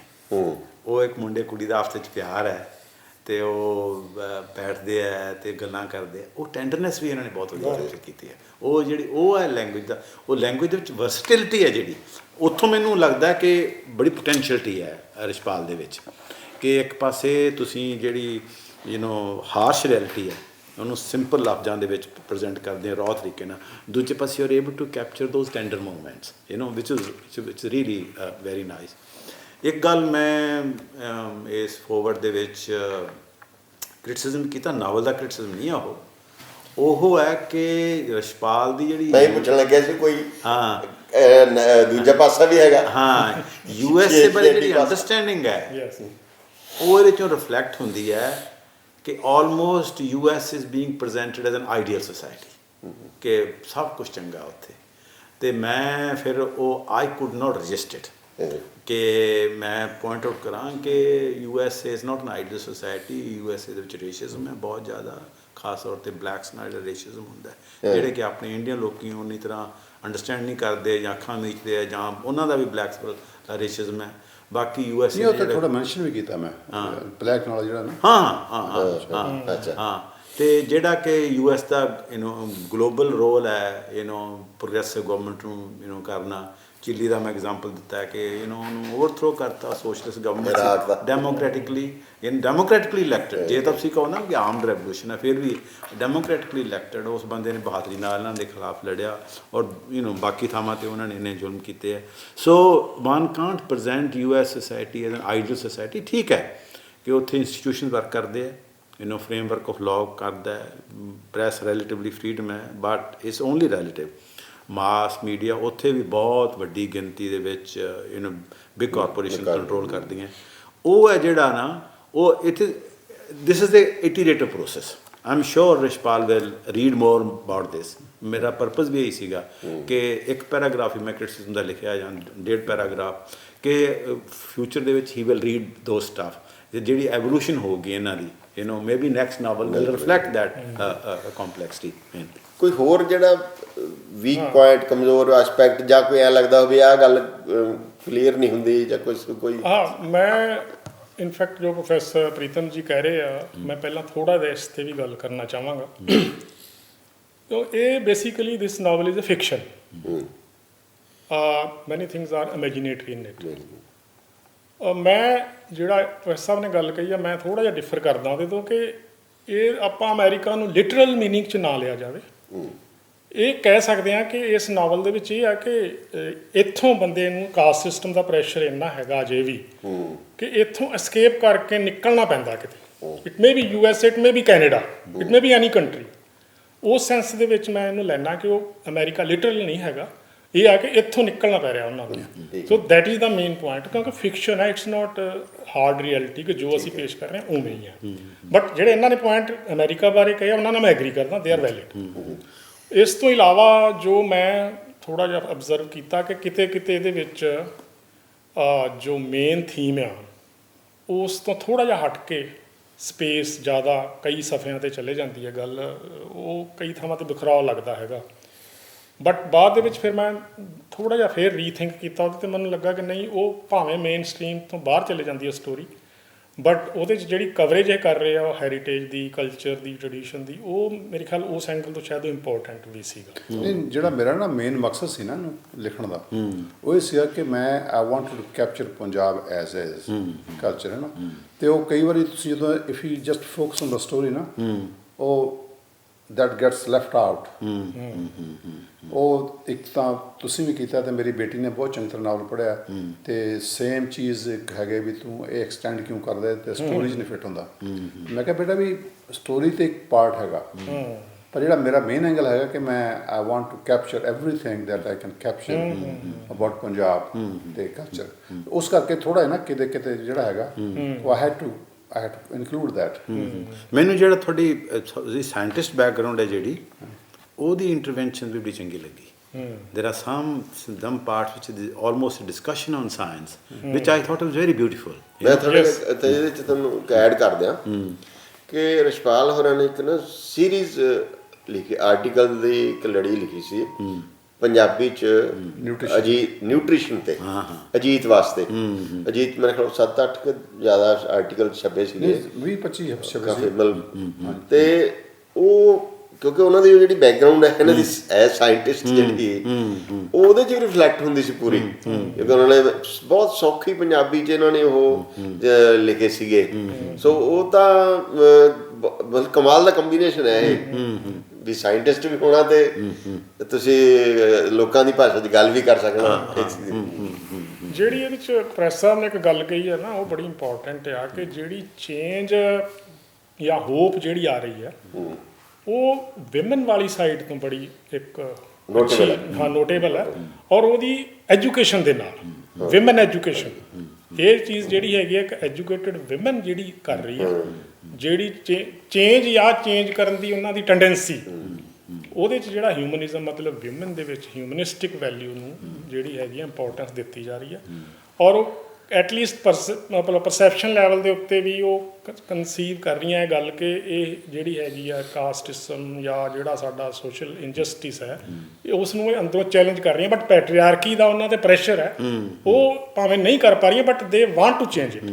ਉਹ ਇੱਕ ਮੁੰਡੇ ਕੁੜੀ ਦਾ ਆਪਸ ਵਿੱਚ ਪਿਆਰ ਹੈ ਅਤੇ ਉਹ ਬੈਠਦੇ ਹੈ ਅਤੇ ਗੱਲਾਂ ਕਰਦੇ ਆ, ਉਹ ਟੈਂਡਰਨੈਸ ਵੀ ਇਹਨਾਂ ਨੇ ਬਹੁਤ ਵਧੀਆ ਕੈਪਚਰ ਕੀਤੀ ਹੈ। ਉਹ ਹੈ ਲੈਂਗੁਏਜ ਦਾ, ਉਹ ਲੈਂਗੁਏਜ ਦੇ ਵਿੱਚ ਵਰਸਟਿਲਿਟੀ ਹੈ ਜਿਹੜੀ, ਉੱਥੋਂ ਮੈਨੂੰ ਲੱਗਦਾ ਕਿ ਬੜੀ ਪੋਟੈਂਸ਼ੀਅਲਟੀ ਹੈ ਰਿਸ਼ਪਾਲ ਦੇ ਵਿੱਚ। ਕਿ ਇੱਕ ਪਾਸੇ ਤੁਸੀਂ ਜਿਹੜੀ ਹਾਰਸ਼ ਰਿਐਲਿਟੀ ਹੈ ਉਹਨੂੰ ਸਿੰਪਲ ਲਫ਼ਜ਼ਾਂ ਦੇ ਵਿੱਚ ਪ੍ਰੈਜ਼ੈਂਟ ਕਰਦੇ ਆ ਰॉ ਤਰੀਕੇ ਨਾਲ। ਦੂਜੇ ਪਾਸੇ you are able to capture those tender movements which is really very nice. ਇੱਕ ਗੱਲ ਮੈਂ ਇਸ ਫੋਰਵਰਡ ਦੇ ਵਿੱਚ ਕ੍ਰਿਟਿਸਿਜ਼ਮ ਕੀਤਾ, ਨਾਵਲ ਦਾ ਕ੍ਰਿਟਿਸਿਜ਼ਮ ਨਹੀਂ ਆ ਉਹ ਹੈ ਕਿ ਰਿਸ਼ਪਾਲ ਦੀ ਜਿਹੜੀ, ਮੈਂ ਪੁੱਛਣ ਲੱਗਿਆ ਸੀ ਕੋਈ ਦੂਜਾ ਪਾਸਾ ਵੀ ਹੈਗਾ। USA ਬਾਰੇ ਜਿਹੜੀ ਅੰਡਰਸਟੈਂਡਿੰਗ ਹੈ ਉਹ ਇਹਦੇ 'ਚੋਂ ਰਿਫਲੈਕਟ ਹੁੰਦੀ ਹੈ ਕਿ almost US is being presented as an ideal society, ਕਿ ਸਭ ਕੁਛ ਚੰਗਾ ਉੱਥੇ। ਅਤੇ ਮੈਂ ਫਿਰ ਆਈ ਕੁਡ ਨਾਟ ਰਜਿਸਟ ਇਟ ਕਿ ਮੈਂ ਪੁਆਇੰਟ ਆਊਟ ਕਰਾਂ ਕਿ USA is not N ideal society. USA ਦੇ ਵਿੱਚ ਰੇਸ਼ਿਜ਼ਮ ਹੈ ਬਹੁਤ ਜ਼ਿਆਦਾ, ਖਾਸ ਤੌਰ 'ਤੇ ਬਲੈਕਸ ਨਾਲ ਜਿਹੜਾ ਰੇਸ਼ਿਜ਼ਮ ਹੁੰਦਾ ਜਿਹੜੇ ਕਿ ਆਪਣੇ ਇੰਡੀਅਨ ਲੋਕੀ ਉਨੀ ਤਰ੍ਹਾਂ ਅੰਡਰਸਟੈਂਡ ਨਹੀਂ ਕਰਦੇ ਜਾਂ ਅੱਖਾਂ ਮੀਚਦੇ ਆ, ਜਾਂ ਉਹਨਾਂ ਦਾ ਵੀ ਬਲੈਕਸ ਰੇਸ਼ਿਜ਼ਮ ਹੈ। ਬਾਕੀ USA ਉੱਥੇ ਥੋੜਾ ਮੈਂਸ਼ਨ ਵੀ ਕੀਤਾ ਮੈਂ ਬਲੈਕ ਨਾਲ ਜਿਹੜਾ ਨਾ, ਹਾਂ ਅਤੇ ਜਿਹੜਾ ਕਿ US ਦਾ ਗਲੋਬਲ ਰੋਲ ਹੈ ਪ੍ਰੋਗਰੈਸਿਵ ਗਵਰਨਮੈਂਟ ਨੂੰ ਕਰਨਾ। ਚਿਲੀ ਦਾ ਮੈਂ ਐਗਜ਼ਾਮਪਲ ਦਿੱਤਾ ਹੈ ਕਿ ਉਹਨੂੰ ਓਵਰਥਰੋ ਕਰਤਾ ਸੋਸ਼ਲਿਸਟ ਗਵਰਨਮੈਂਟ ਡੈਮੋਕ੍ਰੈਟਿਕਲੀ ਇਲੈਕਟਡ। ਜੇ ਤਾਂ ਤੁਸੀਂ ਕਹੋ ਨਾ ਕਿ ਆਰਮਡ ਰੈਵੋਲੂਸ਼ਨ ਹੈ, ਫਿਰ ਵੀ ਡੈਮੋਕ੍ਰੈਟਿਕਲੀ ਇਲੈਕਟਡ ਉਸ ਬੰਦੇ ਨੇ ਬਹਾਦਰੀ ਨਾਲ ਇਹਨਾਂ ਦੇ ਖਿਲਾਫ ਲੜਿਆ, ਔਰ ਬਾਕੀ ਥਾਵਾਂ 'ਤੇ ਉਹਨਾਂ ਨੇ ਇੰਨੇ ਜ਼ੁਲਮ ਕੀਤੇ ਹੈ। So one can't present US society as an ideal society. ਠੀਕ ਹੈ ਕਿ ਉੱਥੇ ਇੰਸਟੀਟਿਊਸ਼ਨ ਵਰਕ ਕਰਦੇ ਹੈ, ਫਰੇਮਵਰਕ ਆਫ ਲਾਅ ਕਰਦਾ ਹੈ, ਪ੍ਰੈਸ ਰੈਲੇਟਿਵਲੀ ਫਰੀਡਮ ਹੈ, but it's only relative. Mass media ਉੱਥੇ ਵੀ ਬਹੁਤ ਵੱਡੀ ਗਿਣਤੀ ਦੇ ਵਿੱਚ ਬਿਗ ਕਾਰਪੋਰੇਸ਼ਨ ਕੰਟਰੋਲ ਕਰਦੀਆਂ। ਉਹ ਹੈ ਜਿਹੜਾ ਨਾ ਉਹ ਇੱਥੇ this is the iterative process. I am sure Rishpal will read more about this. ਮੇਰਾ ਪਰਪਸ ਵੀ ਇਹੀ ਸੀਗਾ ਕਿ ਇੱਕ ਪੈਰਾਗ੍ਰਾਫ ਹੀ ਮੈਂ ਕ੍ਰਿਟਿਸਿਜ਼ਮ ਦਾ ਲਿਖਿਆ ਜਾਂ 1.5 ਪੈਰਾਗ੍ਰਾਫ ਕਿ ਫਿਊਚਰ ਦੇ ਵਿੱਚ he will read those stuff, ਜਿਹੜੀ ਐਵੋਲੂਸ਼ਨ ਹੋਊਗੀ ਇਹਨਾਂ ਦੀ maybe next novel will reflect that complexity. ਕੋਈ ਹੋਰ ਜਿਹੜਾ ਵੀਕ ਪੁਆਇੰਟ, ਕਮਜ਼ੋਰ ਐਸਪੈਕਟ, ਜਾਂ ਕੋਈ ਐਂ ਲੱਗਦਾ ਹੋਵੇ ਆਹ ਗੱਲ ਕਲੀਅਰ ਨਹੀਂ ਹੁੰਦੀ ਜਾਂ ਕੋਈ ਮੈਂ ਇਨਫੈਕਟ ਜੋ ਪ੍ਰੋਫੈਸਰ ਪ੍ਰੀਤਮ ਜੀ ਕਹਿ ਰਹੇ ਆ, ਮੈਂ ਪਹਿਲਾਂ ਥੋੜਾ ਜਿਹਾ ਇਸ 'ਤੇ ਵੀ ਗੱਲ ਕਰਨਾ ਚਾਹਾਂਗਾ। ਤੋ ਇਹ basically this novel is a fiction. Many things are imaginary in it. ਮੈਂ ਜਿਹੜਾ ਪ੍ਰੋਫੈਸਰ ਸਾਹਿਬ ਨੇ ਗੱਲ ਕਹੀ ਆ, ਮੈਂ ਥੋੜਾ ਜਿਹਾ ਡਿਫਰ ਕਰਦਾ ਉਹਦੇ ਤੋਂ ਕਿ ਇਹ ਆਪਾਂ ਅਮਰੀਕਾ ਨੂੰ ਲਿਟਰਲ ਮੀਨਿੰਗ 'ਚ ਨਾ ਲਿਆ ਜਾਵੇ। ਇਹ ਕਹਿ ਸਕਦੇ ਹਾਂ ਕਿ ਇਸ ਨਾਵਲ ਦੇ ਵਿੱਚ ਇਹ ਆ ਕਿ ਇੱਥੋਂ ਬੰਦੇ ਨੂੰ ਕਾਸਟ ਸਿਸਟਮ ਦਾ ਪ੍ਰੈਸ਼ਰ ਇੰਨਾ ਹੈਗਾ ਅਜੇ ਵੀ ਕਿ ਇੱਥੋਂ ਐਸਕੇਪ ਕਰਕੇ ਨਿਕਲਣਾ ਪੈਂਦਾ ਕਿਤੇ। It may be US, it may be Canada, it may be any country. ਉਸ ਸੈਂਸ ਦੇ ਵਿੱਚ ਮੈਂ ਇਹਨੂੰ ਲੈਣਾ ਕਿ ਉਹ ਅਮਰੀਕਾ ਲਿਟਰਲ ਨਹੀਂ ਹੈਗਾ, ਇਹ ਆ ਕਿ ਇੱਥੋਂ ਨਿਕਲਣਾ ਪੈ ਰਿਹਾ ਉਹਨਾਂ ਨੂੰ। So that is the main point, ਕਿਉਂਕਿ ਫਿਕਸ਼ਨ ਹੈ, ਇਟਸ ਨਾਟ ਹਾਰਡ ਰਿਐਲਿਟੀ ਕਿ ਜੋ ਅਸੀਂ ਪੇਸ਼ ਕਰ ਰਹੇ ਹਾਂ ਉਵੇਂ ਹੀ ਆ। ਬਟ ਜਿਹੜੇ ਇਹਨਾਂ ਨੇ ਪੁਆਇੰਟ ਅਮਰੀਕਾ ਬਾਰੇ ਕਹੇ ਉਹਨਾਂ ਨਾਲ ਮੈਂ ਐਗਰੀ ਕਰਦਾ, ਦੇ ਆਰ ਵੈਲਿਡ। ਇਸ ਤੋਂ ਇਲਾਵਾ ਜੋ ਮੈਂ ਥੋੜ੍ਹਾ ਜਿਹਾ ਅਬਜ਼ਰਵ ਕੀਤਾ ਕਿ ਕਿਤੇ ਕਿਤੇ ਇਹਦੇ ਵਿੱਚ ਜੋ ਮੇਨ ਥੀਮ ਆ ਉਸ ਤੋਂ ਥੋੜ੍ਹਾ ਜਿਹਾ ਹਟ ਕੇ ਸਪੇਸ ਜ਼ਿਆਦਾ ਕਈ ਸਫ਼ਿਆਂ 'ਤੇ ਚਲੇ ਜਾਂਦੀ ਹੈ ਗੱਲ, ਉਹ ਕਈ ਥਾਵਾਂ 'ਤੇ ਬਿਖਰਾਅ ਲੱਗਦਾ ਹੈਗਾ। ਬਟ ਬਾਅਦ ਦੇ ਵਿੱਚ ਫਿਰ ਮੈਂ ਥੋੜ੍ਹਾ ਜਿਹਾ ਫਿਰ ਰੀਥਿੰਕ ਕੀਤਾ ਉਹਦੇ 'ਤੇ, ਮੈਨੂੰ ਲੱਗਾ ਕਿ ਨਹੀਂ, ਉਹ ਭਾਵੇਂ ਮੇਨ ਸਟਰੀਮ ਤੋਂ ਬਾਹਰ ਚਲੇ ਜਾਂਦੀ ਹੈ ਸਟੋਰੀ, ਬਟ ਉਹਦੇ 'ਚ ਜਿਹੜੀ ਕਵਰੇਜ ਇਹ ਕਰ ਰਹੇ ਆ ਉਹ ਹੈਰੀਟੇਜ ਦੀ, ਕਲਚਰ ਦੀ, ਟ੍ਰੈਡੀਸ਼ਨ ਦੀ, ਉਹ ਮੇਰੇ ਖਿਆਲ ਉਸ ਐਂਗਲ ਤੋਂ ਸ਼ਾਇਦ ਇੰਪੋਰਟੈਂਟ ਵੀ ਸੀਗਾ। ਨਹੀਂ, ਜਿਹੜਾ ਮੇਰਾ ਨਾ ਮੇਨ ਮਕਸਦ ਸੀ ਨਾ ਇਹਨੂੰ ਲਿਖਣ ਦਾ, ਉਹ ਇਹ ਸੀਗਾ ਕਿ ਮੈਂ I wanted to capture Punjab as culture, ਹੈ ਨਾ। ਤੇ ਉਹ ਕਈ ਵਾਰੀ ਤੁਸੀਂ ਜਦੋਂ if you just focus on the story ਨਾ, ਉਹ ਦੈਟ ਗੈਟਸ ਲੈਫਟ ਆਊਟ। ਉਹ ਇੱਕ ਤਾਂ ਤੁਸੀਂ ਵੀ ਕੀਤਾ ਤੇ ਮੇਰੀ ਬੇਟੀ ਨੇ ਬਹੁਤ ਚੰਗੀ ਤਰ੍ਹਾਂ ਨਾਵਲ ਪੜ੍ਹਿਆ, ਤੇ ਸੇਮ ਚੀਜ਼ ਇੱਕ ਹੈਗੇ ਵੀ ਤੂੰ ਇਹ ਐਕਸਟੈਂਡ ਕਿਉਂ ਕਰਦਾ ਤੇ ਸਟੋਰੀ 'ਚ ਨਹੀਂ ਫਿੱਟ ਹੁੰਦਾ। ਮੈਂ ਕਿਹਾ ਬੇਟਾ ਵੀ ਸਟੋਰੀ ਤੇ ਇੱਕ ਪਾਰਟ ਹੈਗਾ, ਪਰ ਜਿਹੜਾ ਮੇਰਾ ਮੇਨ ਐਂਗਲ ਹੈਗਾ ਕਿ ਮੈਂ I want to capture everything that I can capture about Punjab ਦੇ ਕਲਚਰ। ਉਸ ਕਰਕੇ ਥੋੜ੍ਹਾ ਹੈ ਨਾ ਕਿਤੇ ਕਿਤੇ ਜਿਹੜਾ ਹੈਗਾ ਉਹ I had to include that. ਮੈਨੂੰ ਜਿਹੜਾ ਤੁਹਾਡੀ ਸਾਇੰਟਿਸਟ ਬੈਕਗਰਾਉਂਡ ਹੈ ਜਿਹੜੀ, ਉਹਦੀ ਇੰਟਰਵੈਂਸ਼ਨ ਵੀ ਬੜੀ ਚੰਗੀ ਲੱਗੀ। There are some parts which is almost a discussion on science, which I thought was very beautiful. ਮੈਂ ਥੋੜ੍ਹਾ ਇਹਦੇ ਵਿੱਚ ਤੁਹਾਨੂੰ ਐਡ ਕਰ ਦਿਆਂ ਕਿ ਰਿਸ਼ਪਾਲ ਹੋਰਾਂ ਨੇ ਇੱਕ ਨਾ ਸੀਰੀਜ਼ ਲਿਖੀ, ਆਰਟੀਕਲ ਦੀ ਇੱਕ ਲੜੀ ਲਿਖੀ ਸੀ ਪੰਜਾਬੀ 'ਚ ਅਜੀਤ ਨਿਊਟ੍ਰੀਸ਼ਨ ਤੇ, ਅਜੀਤ ਵਾਸਤੇ। ਅਜੀਤ ਮੇਰੇ ਖਿਆਲ 7-8 ਜ਼ਿਆਦਾ ਆਰਟੀਕਲ ਛਪੇ ਸੀਗੇ, 20-25 ਕਾਫੀ ਮਤਲਬ। ਤੇ ਉਹ ਕਿਉਂਕਿ ਉਹਨਾਂ ਦੀ ਜਿਹੜੀ ਬੈਕਗਰਾਊਂਡ ਹੈ ਇਹਨਾਂ ਦੀ ਐਜ਼ ਸਾਇੰਟਿਸਟ ਜਿਹੜੀ, ਉਹਦੇ 'ਚ ਵੀ ਰਿਫਲੈਕਟ ਹੁੰਦੀ ਸੀ ਪੂਰੀ, ਕਿਉਂਕਿ ਉਹਨਾਂ ਨੇ ਬਹੁਤ ਸੌਖੀ ਪੰਜਾਬੀ 'ਚ ਇਹਨਾਂ ਨੇ ਉਹ ਲਿਖੇ ਸੀਗੇ। ਸੋ ਉਹ ਤਾਂ ਬਸ ਕਮਾਲ ਦਾ ਕੰਬੀਨੇਸ਼ਨ ਹੈ ਇਹ, ਵੀ ਸਾਇੰਟਿਸਟ ਵੀ ਹੋਣਾ ਤੇ ਤੁਸੀਂ ਲੋਕਾਂ ਦੀ ਭਾਸ਼ਾ 'ਚ ਗੱਲ ਵੀ ਕਰ ਸਕਣਾ। ਜਿਹੜੀ ਇਹਦੇ 'ਚ ਪ੍ਰੈਸ ਸਾਹਿਬ ਨੇ ਇੱਕ ਗੱਲ ਕਹੀ ਹੈ ਨਾ, ਉਹ ਬੜੀ ਇੰਪੋਰਟੈਂਟ ਆ ਕਿ ਜਿਹੜੀ ਚੇਂਜ ਜਾਂ ਹੋਪ ਜਿਹੜੀ ਆ ਰਹੀ ਹੈ ਉਹ ਵਿਮਨ ਵਾਲੀ ਸਾਈਡ ਤੋਂ ਬੜੀ ਇੱਕ ਨੋਟੇਬਲ ਹੈ, ਔਰ ਉਹਦੀ ਐਜੂਕੇਸ਼ਨ ਦੇ ਨਾਲ, ਵਿਮਨ ਐਜੂਕੇਸ਼ਨ, ਇਹ ਚੀਜ਼ ਜਿਹੜੀ ਹੈਗੀ ਇੱਕ ਐਜੂਕੇਟਡ ਵਿਮਨ ਜਿਹੜੀ ਕਰ ਰਹੀ ਹੈ, ਜਿਹੜੀ ਚੇਂਜ ਜਾਂ ਚੇਂਜ ਕਰਨ ਦੀ ਉਹਨਾਂ ਦੀ ਟੈਂਡੈਂਸੀ, ਉਹਦੇ 'ਚ ਜਿਹੜਾ ਹਿਊਮਨਿਜ਼ਮ ਮਤਲਬ ਵਿਮਨ ਦੇ ਵਿੱਚ ਹਿਊਮਨਿਸਟਿਕ ਵੈਲਿਊ ਨੂੰ ਜਿਹੜੀ ਹੈਗੀ ਆ ਇੰਪੋਰਟੈਂਸ ਦਿੱਤੀ ਜਾ ਰਹੀ ਹੈ। ਔਰ ਉਹ ਐਟਲੀਸਟ ਮਤਲਬ ਪਰਸੈਪਸ਼ਨ ਲੈਵਲ ਦੇ ਉੱਤੇ ਵੀ ਉਹ ਕਨਸੀਵ ਕਰ ਰਹੀਆਂ ਇਹ ਗੱਲ ਕਿ ਇਹ ਜਿਹੜੀ ਹੈਗੀ ਆ ਕਾਸਟਿਜ਼ਮ ਜਾਂ ਜਿਹੜਾ ਸਾਡਾ ਸੋਸ਼ਲ ਇਨਜਸਟਿਸ ਹੈ, ਉਸ ਨੂੰ ਇਹ ਅੰਦਰੋਂ ਚੈਲੰਜ ਕਰ ਰਹੀਆਂ। ਬਟ ਪੈਟਰੀਆਰਕੀ ਦਾ ਉਹਨਾਂ 'ਤੇ ਪ੍ਰੈਸ਼ਰ ਹੈ, ਉਹ ਭਾਵੇਂ ਨਹੀਂ ਕਰ ਪਾ ਰਹੀਆਂ, but they want to change it.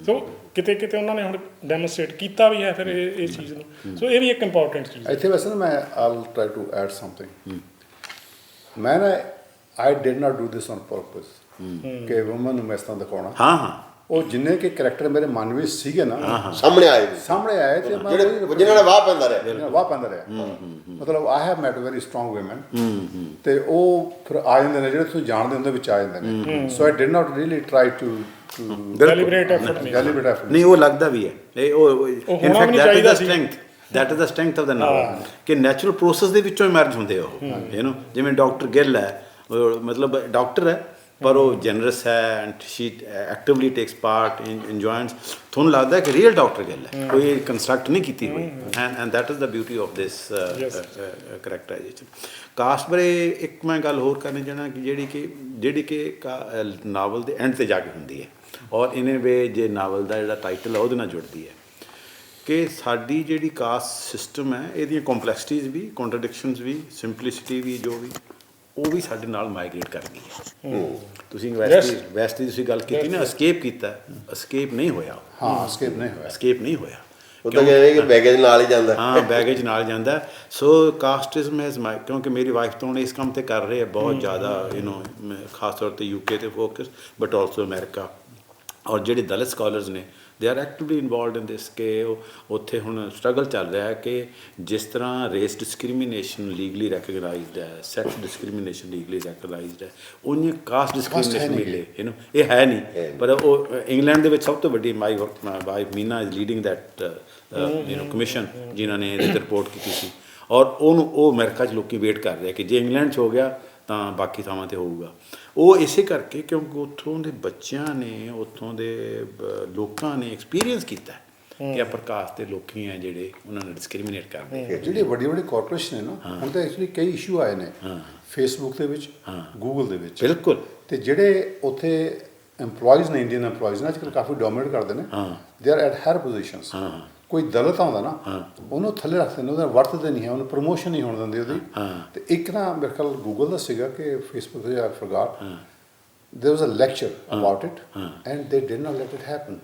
So ਕਿਤੇ ਕਿਤੇ ਉਹਨਾਂ ਨੇ ਹੁਣ ਡੈਮੋਸਟ੍ਰੇਟ ਕੀਤਾ ਵੀ ਹੈ ਫਿਰ ਇਹ ਚੀਜ਼ ਨੂੰ। ਸੋ ਇਹ ਵੀ ਇੱਕ ਇੰਪੋਰਟੈਂਟ ਚੀਜ਼ ਹੈ। ਇੱਥੇ ਵੈਸੇ ਨਾ ਮੈਂ ਆਲ ਟਰਾਈ ਟੂ ਐਡ ਸਮਥਿੰਗ। ਮੈਂ ਨਾ ਆਈ did not do this on purpose ਕਿ ਵੂਮਨ ਨੂੰ ਮੈਂ ਇਸ ਤਰ੍ਹਾਂ ਦਿਖਾਉਣਾ। ਹਾਂ, ਉਹ ਜਿੰਨੇ ਕਿ ਕਰੈਕਟਰ ਮੇਰੇ ਮਨ ਵਿੱਚ ਸੀਗੇ ਨਾ, ਸਾਹਮਣੇ ਆਏ ਤੇ ਮੈਂ ਜਿਹਨਾਂ ਦਾ ਵਾਹ ਪੈਂਦਾ ਰਿਹਾ, ਮਤਲਬ I have met very strong woman, ਤੇ ਉਹ ਫਿਰ ਆ ਜਾਂਦੇ ਨੇ ਜਿਹੜੇ ਤੁਸੀਂ ਜਾਣਦੇ ਹੁੰਦੇ ਵਿੱਚ ਆ ਜਾਂਦੇ ਨੇ। So I did not really try to deliberate effort ਨਹੀਂ, ਉਹ ਲੱਗਦਾ ਵੀ ਹੈ ਇਹ, ਉਹ in fact that is the strength of the novel ਕਿ ਨੈਚੁਰਲ ਪ੍ਰੋਸੈਸ ਦੇ ਵਿੱਚੋਂ ਇਮਰਜ ਹੁੰਦੇ ਉਹ, ਜਿਵੇਂ ਡਾਕਟਰ ਗਿੱਲ ਹੈ, ਮਤਲਬ ਡਾਕਟਰ ਹੈ ਪਰ ਉਹ ਜਨਰਸ ਹੈ and she actively takes part in enjoyments. ਤੁਹਾਨੂੰ ਲੱਗਦਾ ਕਿ ਰੀਅਲ ਡਾਕਟਰ ਗਿੱਲ ਹੈ, ਕੋਈ ਕੰਸਟਰਕਟ ਨਹੀਂ ਕੀਤੀ ਹੋਈ। And that is the beauty of this characterization. Caste ਬਾਰੇ ਇੱਕ ਮੈਂ ਗੱਲ ਹੋਰ ਕਰਨੀ ਚਾਹੁੰਦਾ ਕਿ ਜਿਹੜੀ ਕਿ ਨਾਵਲ ਦੇ ਐਂਡ 'ਤੇ ਜਾ ਕੇ ਹੁੰਦੀ ਹੈ, ਔਰ ਇਨ ਏ ਵੇ ਜੇ ਨਾਵਲ ਦਾ ਜਿਹੜਾ ਟਾਈਟਲ ਹੈ ਉਹਦੇ ਨਾਲ ਜੁੜਦੀ ਹੈ ਕਿ ਸਾਡੀ ਜਿਹੜੀ ਕਾਸਟ ਸਿਸਟਮ ਹੈ ਇਹਦੀਆਂ ਕੰਪਲੈਕਸਿਟੀਜ਼ ਵੀ, ਕੰਟਰਡਿਕਸ਼ਨਸ ਵੀ, ਸਿੰਪਲਿਸਿਟੀ ਵੀ, ਜੋ ਵੀ, ਉਹ ਵੀ ਸਾਡੇ ਨਾਲ ਮਾਈਗ੍ਰੇਟ ਕਰ ਗਈ ਹੈ। ਤੁਸੀਂ ਵੈਸਟ ਦੀ ਤੁਸੀਂ ਗੱਲ ਕੀਤੀ ਨਾ, escape ਕੀਤਾ, escape ਨਹੀਂ ਹੋਇਆ, ਹਾਂ escape ਨਹੀਂ ਹੋਇਆ। escape ਨਹੀਂ ਹੋਇਆ। ਉਹ ਤਾਂ ਕਹਿੰਦੇ ਕਿ ਬੈਗੇਜ ਨਾਲ ਹੀ ਜਾਂਦਾ। ਹਾਂ, ਬੈਗੇਜ ਨਾਲ ਜਾਂਦਾ। ਸੋ ਕਾਸਟਿਜ਼ਮ ਹੈਜ਼ ਕਿਉਂਕਿ ਮੇਰੀ ਵਾਈਫ ਤੋਂ ਹੁਣ ਇਸ ਕੰਮ ਤੇ ਕਰ ਰਹੇ ਆ ਬਹੁਤ ਜ਼ਿਆਦਾ, ਖਾਸ ਤੌਰ ਤੇ UK ਤੇ ਫੋਕਸ, ਬਟ ਆਲਸੋ ਅਮਰੀਕਾ। ਔਰ ਜਿਹੜੇ ਦਲਿਤ ਸਕਾਲਰਸ ਨੇ they are actively involved in this, ਕਿ ਉੱਥੇ ਹੁਣ ਸਟਰਗਲ ਚੱਲ ਰਿਹਾ ਹੈ ਕਿ ਜਿਸ ਤਰ੍ਹਾਂ ਰੇਸ ਡਿਸਕ੍ਰਿਮੀਨੇਸ਼ਨ ਲੀਗਲੀ ਰੈਕਗਨਾਈਜ਼ਡ ਹੈ, ਸੈਕਸ ਡਿਸਕ੍ਰਿਮੀਨੇਸ਼ਨ ਲੀਗਲੀ ਰੈਕਗਨਾਈਜ਼ਡ ਹੈ, ਉਨੀਂ ਕਾਸਟ ਡਿਸਕ੍ਰਿਮੀਨੇਸ਼ਨ ਮਿਲੇ ਇਹਨੂੰ, ਇਹ ਹੈ ਨਹੀਂ। ਪਰ ਉਹ ਇੰਗਲੈਂਡ ਦੇ ਵਿੱਚ ਸਭ ਤੋਂ ਵੱਡੀ my wife Meena is leading that commission ਜਿਨ੍ਹਾਂ ਨੇ ਇਹਦੇ 'ਤੇ ਰਿਪੋਰਟ ਕੀਤੀ ਸੀ। ਔਰ ਉਹ ਅਮਰੀਕਾ 'ਚ ਲੋਕੀ ਵੇਟ ਕਰ ਰਹੇ ਕਿ ਜੇ ਇੰਗਲੈਂਡ 'ਚ ਹੋ ਗਿਆ ਤਾਂ ਬਾਕੀ ਥਾਵਾਂ 'ਤੇ ਹੋਊਗਾ। ਉਹ ਇਸੇ ਕਰਕੇ ਕਿਉਂਕਿ ਉੱਥੋਂ ਦੇ ਬੱਚਿਆਂ ਨੇ, ਉੱਥੋਂ ਦੇ ਲੋਕਾਂ ਨੇ ਐਕਸਪੀਰੀਅੰਸ ਕੀਤਾ ਕਿ ਅਪਰ ਕਾਸਟ ਦੇ ਲੋਕੀ ਹੈ ਜਿਹੜੇ ਉਹਨਾਂ ਨੂੰ ਡਿਸਕ੍ਰਿਮੀਨੇਟ ਕਰਦੇ। ਜਿਹੜੀ ਵੱਡੀ ਵੱਡੀ ਕਾਰਪੋਰੇਸ਼ਨ ਹੈ ਨਾ, ਹੁਣ ਤਾਂ ਐਕਚੁਅਲੀ ਕਈ ਇਸ਼ੂ ਆਏ ਨੇ ਫੇਸਬੁੱਕ ਦੇ ਵਿੱਚ, ਗੂਗਲ ਦੇ ਵਿੱਚ। ਬਿਲਕੁਲ। ਤੇ ਜਿਹੜੇ ਉੱਥੇ EMPLOYEES ਨੇ, ਇੰਡੀਅਨ EMPLOYEES ਨੇ, ਅੱਜ ਕੱਲ੍ਹ ਕਾਫੀ ਡੋਮੀਨੇਟ ਕਰਦੇ ਨੇ। They R at hire positions. ਕੋਈ ਦਲਿਤ ਆਉਂਦਾ ਨਾ, ਉਹਨੂੰ ਥੱਲੇ ਰੱਖਦੇ ਨੇ, ਉਹਦਾ ਵਰਤਦੇ ਨਹੀਂ ਹੈ, ਉਹਨੂੰ ਪ੍ਰਮੋਸ਼ਨ ਨਹੀਂ ਹੋਣ ਦਿੰਦੇ ਉਹਦੀ। ਤੇ ਇੱਕ ਨਾ ਮੇਰੇ ਖਿਆਲ ਗੂਗਲ ਦਾ ਸੀਗਾ ਕਿ ਫੇਸਬੁੱਕ ਤੇ, ਆਈ ਫੋਰਗਾਟ, there was a lecture about it and they did not let it happen।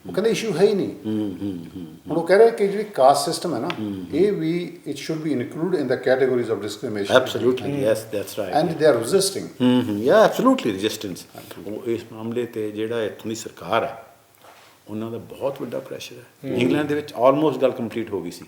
ਉਹ ਕਹਿੰਦੇ ਇਸ਼ੂ ਹੈ ਹੀ ਨਹੀਂ। ਹੁਣ ਉਹ ਕਹਿ ਰਹੇ ਕਿ ਜਿਹੜੀ ਕਾਸਟ ਸਿਸਟਮ ਹੈ ਨਾ, ਇਹ ਵੀ it should be include in the categories of discrimination. Absolutely, yes, that's right. And they are resisting. Yeah absolutely resistance. ਉਹ ਇਸ ਮਾਮਲੇ ਤੇ ਜਿਹੜਾ ਇੱਥੋਂ ਦੀ ਸਰਕਾਰ ਹੈ ਉਹਨਾਂ ਦਾ ਬਹੁਤ ਵੱਡਾ ਪ੍ਰੈਸ਼ਰ ਹੈ। ਇੰਗਲੈਂਡ ਦੇ ਵਿੱਚ ਆਲਮੋਸਟ ਗੱਲ ਕੰਪਲੀਟ ਹੋ ਗਈ ਸੀ,